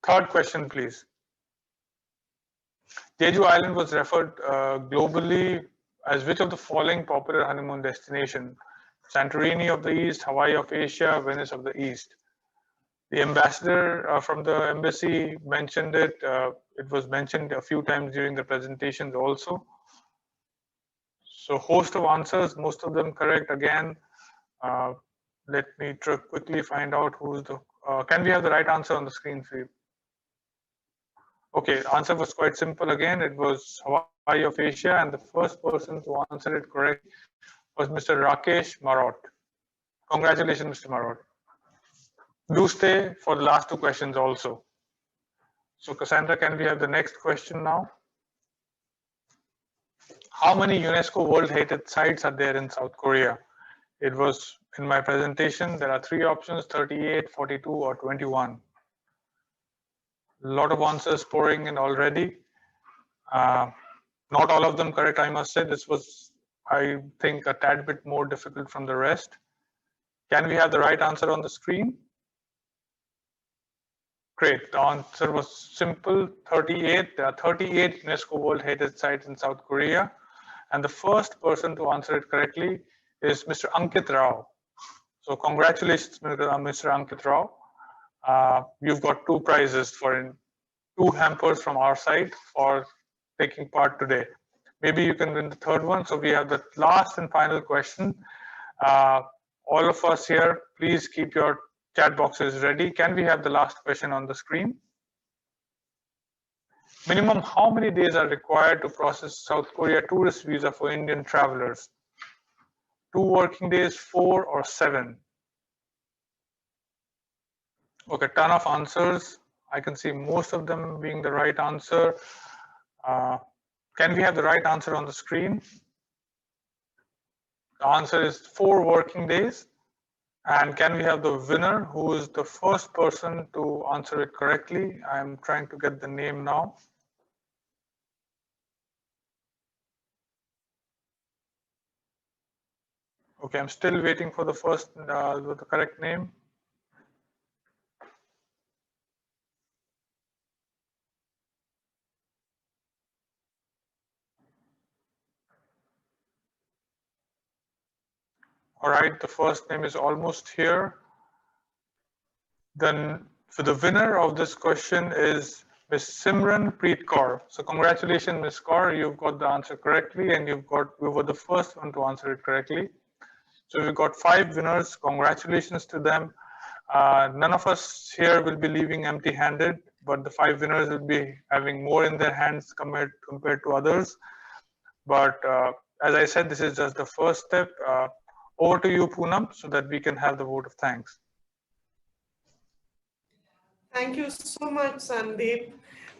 Speaker 4: Third question, please. Jeju Island was referred globally as which of the following popular honeymoon destination? Santorini of the East, Hawaii of Asia, Venice of the East. The ambassador from the embassy mentioned it. It was mentioned a few times during the presentations also. So host of answers, most of them correct again. Let me quickly find out who's the, can we have the right answer on the screen for you? Okay, answer was quite simple again. It was Hawaii of Asia, and the first person to answer it correctly was Mr. Rakesh Marot. Congratulations, Mr. Marot. Do stay for the last two questions also. So Cassandra, can we have the next question now? How many UNESCO World Heritage Sites are there in South Korea? It was in my presentation. There are three options, 38, 42, or 21. A lot of answers pouring in already. Not all of them correct, I must say. This was, I think, a tad bit more difficult from the rest. Can we have the right answer on the screen? Great, the answer was simple, 38. There are 38 UNESCO World Heritage Sites in South Korea. And the first person to answer it correctly is Mr. Ankit Rao. So congratulations, Mr. Ankit Rao. You've got two prizes for two hampers from our side for taking part today. Maybe you can win the third one. So we have the last and final question. All of us here, please keep your chat boxes ready. Can we have the last question on the screen? Minimum how many days are required to process South Korea tourist visa for Indian travelers? 2 working days, 4, or 7? Okay, ton of answers. I can see most of them being the right answer. Can we have the right answer on the screen? The answer is 4 working days. And can we have the winner, who is the first person to answer it correctly? I'm trying to get the name now. Okay, I'm still waiting for the first, with the correct name. All right, the first name is almost here. Then for the winner of this question is Ms. Simran Preet Kaur. So congratulations, Ms. Kaur, you've got the answer correctly, and you were the first one to answer it correctly. So we've got 5 winners. Congratulations to them. None of us here will be leaving empty-handed, but the 5 winners will be having more in their hands compared to others. But as I said, this is just the first step. Over to you, Punam, so that we can have the vote of thanks.
Speaker 1: Thank you so much, Sandeep.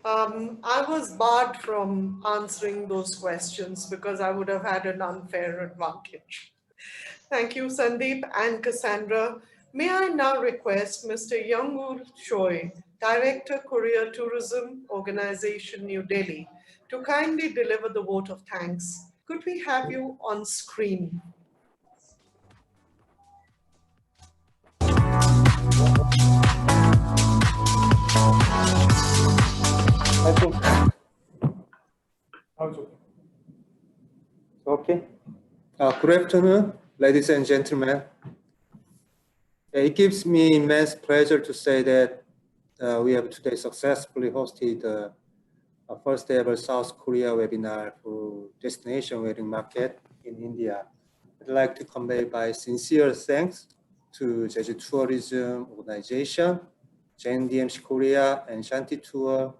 Speaker 1: I was barred from answering those questions because I would have had an unfair advantage. Thank you, Sandeep and Cassandra. May I now request Mr. Jong-Ho Choi, Director, Korea Tourism Organization, New Delhi, to kindly deliver the vote of thanks. Could we have you on screen?
Speaker 13: Okay. Good afternoon, ladies and gentlemen. It gives me immense pleasure to say that we have today successfully hosted a first ever South Korea webinar for destination wedding market in India. I'd like to convey my sincere thanks to Jeju Tourism Organization, JNDMC Korea, and Shanti Tour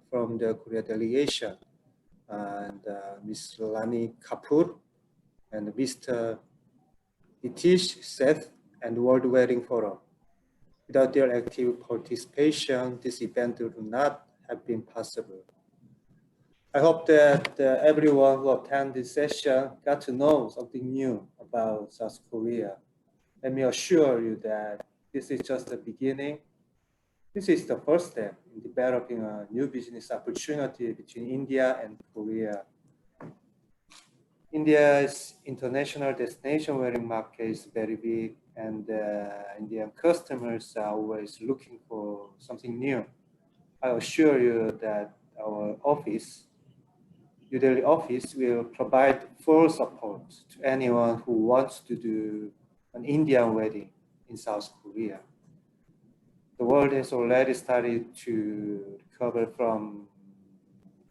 Speaker 13: from the Korea delegation, and Ms. Lani Kapoor, and Mr. Nitish, Seth, and World Wedding Forum. Without their active participation, this event would not have been possible. I hope that everyone who attended this session got to know something new about South Korea. Let me assure you that this is just the beginning. This is the first step in developing a new business opportunity between India and Korea. India's international destination wedding market is very big, and Indian customers are always looking for something new. I assure you that our office, New Delhi office, will provide full support to anyone who wants to do an Indian wedding in South Korea. The world has already started to recover from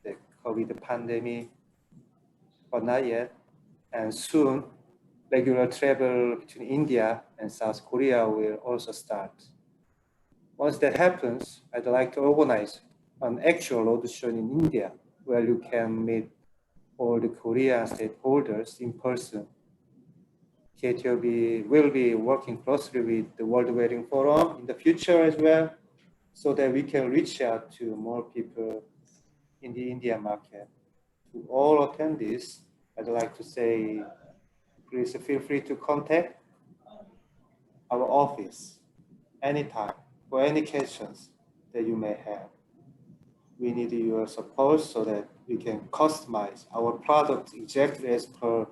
Speaker 13: the COVID pandemic, but not yet. And soon, regular travel between India and South Korea will also start. Once that happens, I'd like to organize an actual roadshow in India where you can meet all the Korean stakeholders in person. KTO will be working closely with the World Wedding Forum in the future as well, so that we can reach out to more people in the Indian market. To all attendees, I'd like to say, please feel free to contact our office anytime for any questions that you may have. We need your support so that we can customize our product exactly as per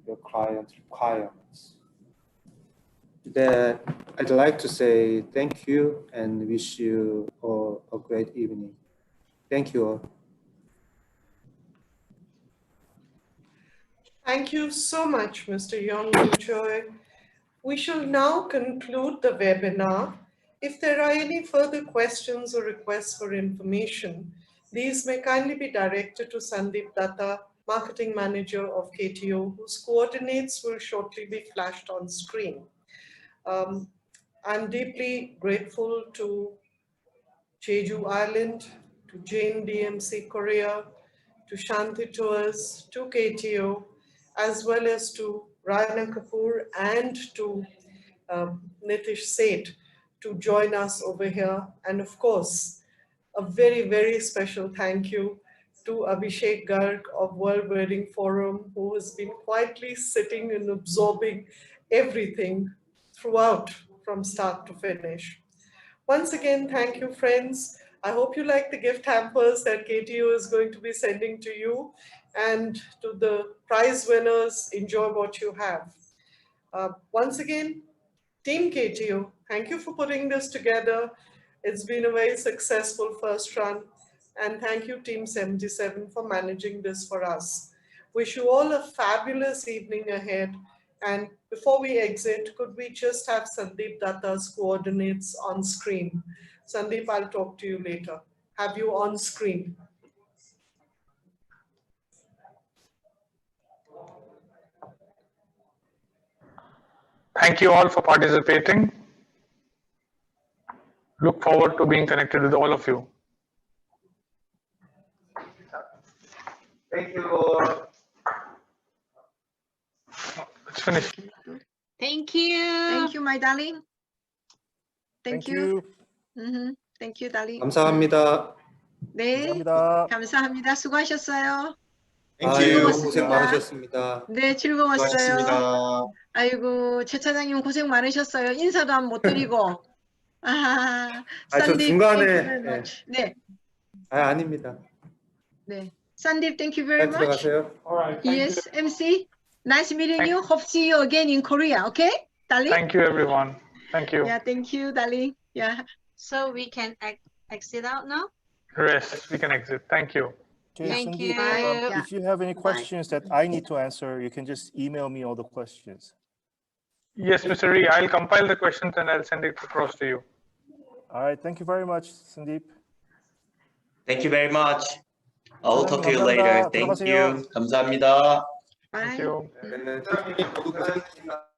Speaker 13: your client requirements. That I'd like to say thank you and wish you all a great evening. Thank you all.
Speaker 1: Thank you so much, Mr. Jong-Ho Choi. We shall now conclude the webinar. If there are any further questions or requests for information, these may kindly be directed to Sandeep Datta, Marketing Manager of KTO, whose coordinates will shortly be flashed on screen. I'm deeply grateful to Jeju Island, to Jane DMC Korea, to Shanti Tours, to KTO, as well as to Raina Kapoor and to Nitish Seth to join us over here. And of course, a very, very special thank you to Abhishek Garg of World Wedding Forum, who has been quietly sitting and absorbing everything throughout from start to finish. Once again, thank you, friends. I hope you like the gift hampers that KTO is going to be sending to you, and to the prize winners, enjoy what you have. Once again, Team KTO, thank you for putting this together. It's been a very successful first run, and thank you, Team 77, for managing this for us. Wish you all a fabulous evening ahead. And before we exit, could we just have Sandeep Datta's coordinates on screen? Sandeep, I'll talk to you later. Have you on screen?
Speaker 4: Thank you all for participating. Look forward to being connected with all of you.
Speaker 3: Thank you all.
Speaker 4: Let's finish.
Speaker 6: Thank you. Thank you, my darling. Thank you. Thank you, darling.
Speaker 13: 감사합니다.
Speaker 6: 네,
Speaker 5: 감사합니다.
Speaker 6: 감사합니다. 수고하셨어요.
Speaker 13: 고생 많으셨습니다.
Speaker 6: 네, 즐거웠어요.
Speaker 8: 수고하셨습니다.
Speaker 6: 아이고, 최 차장님 고생 많으셨어요. 인사도 안 못 드리고.
Speaker 13: 저
Speaker 6: Sandeep,
Speaker 13: 중간에
Speaker 6: thank you very much. 네.
Speaker 13: 아닙니다.
Speaker 6: 네. Sandeep, thank you very much.
Speaker 13: 들어가세요.
Speaker 4: All right.
Speaker 6: Yes, MC. Nice meeting you. Hope to see you again in Korea. Okay, darling?
Speaker 4: Thank you, everyone. Thank you.
Speaker 6: Yeah, thank you, darling. Yeah.
Speaker 14: So we can exit out now?
Speaker 4: Yes, we can exit. Thank you.
Speaker 5: Okay,
Speaker 14: Thank
Speaker 5: Sandeep,
Speaker 14: you.
Speaker 5: if you have any questions that I need to answer, you can just email me all the questions.
Speaker 4: Yes, Mr. Rhee, I'll compile the questions and I'll send it across to you.
Speaker 5: All right, thank you very much, Sandeep.
Speaker 15: Thank you very much. I'll talk to you later. Thank you. 감사합니다.
Speaker 6: Bye.
Speaker 4: Thank you.
Speaker 13: 네, 모두 고생하셨습니다.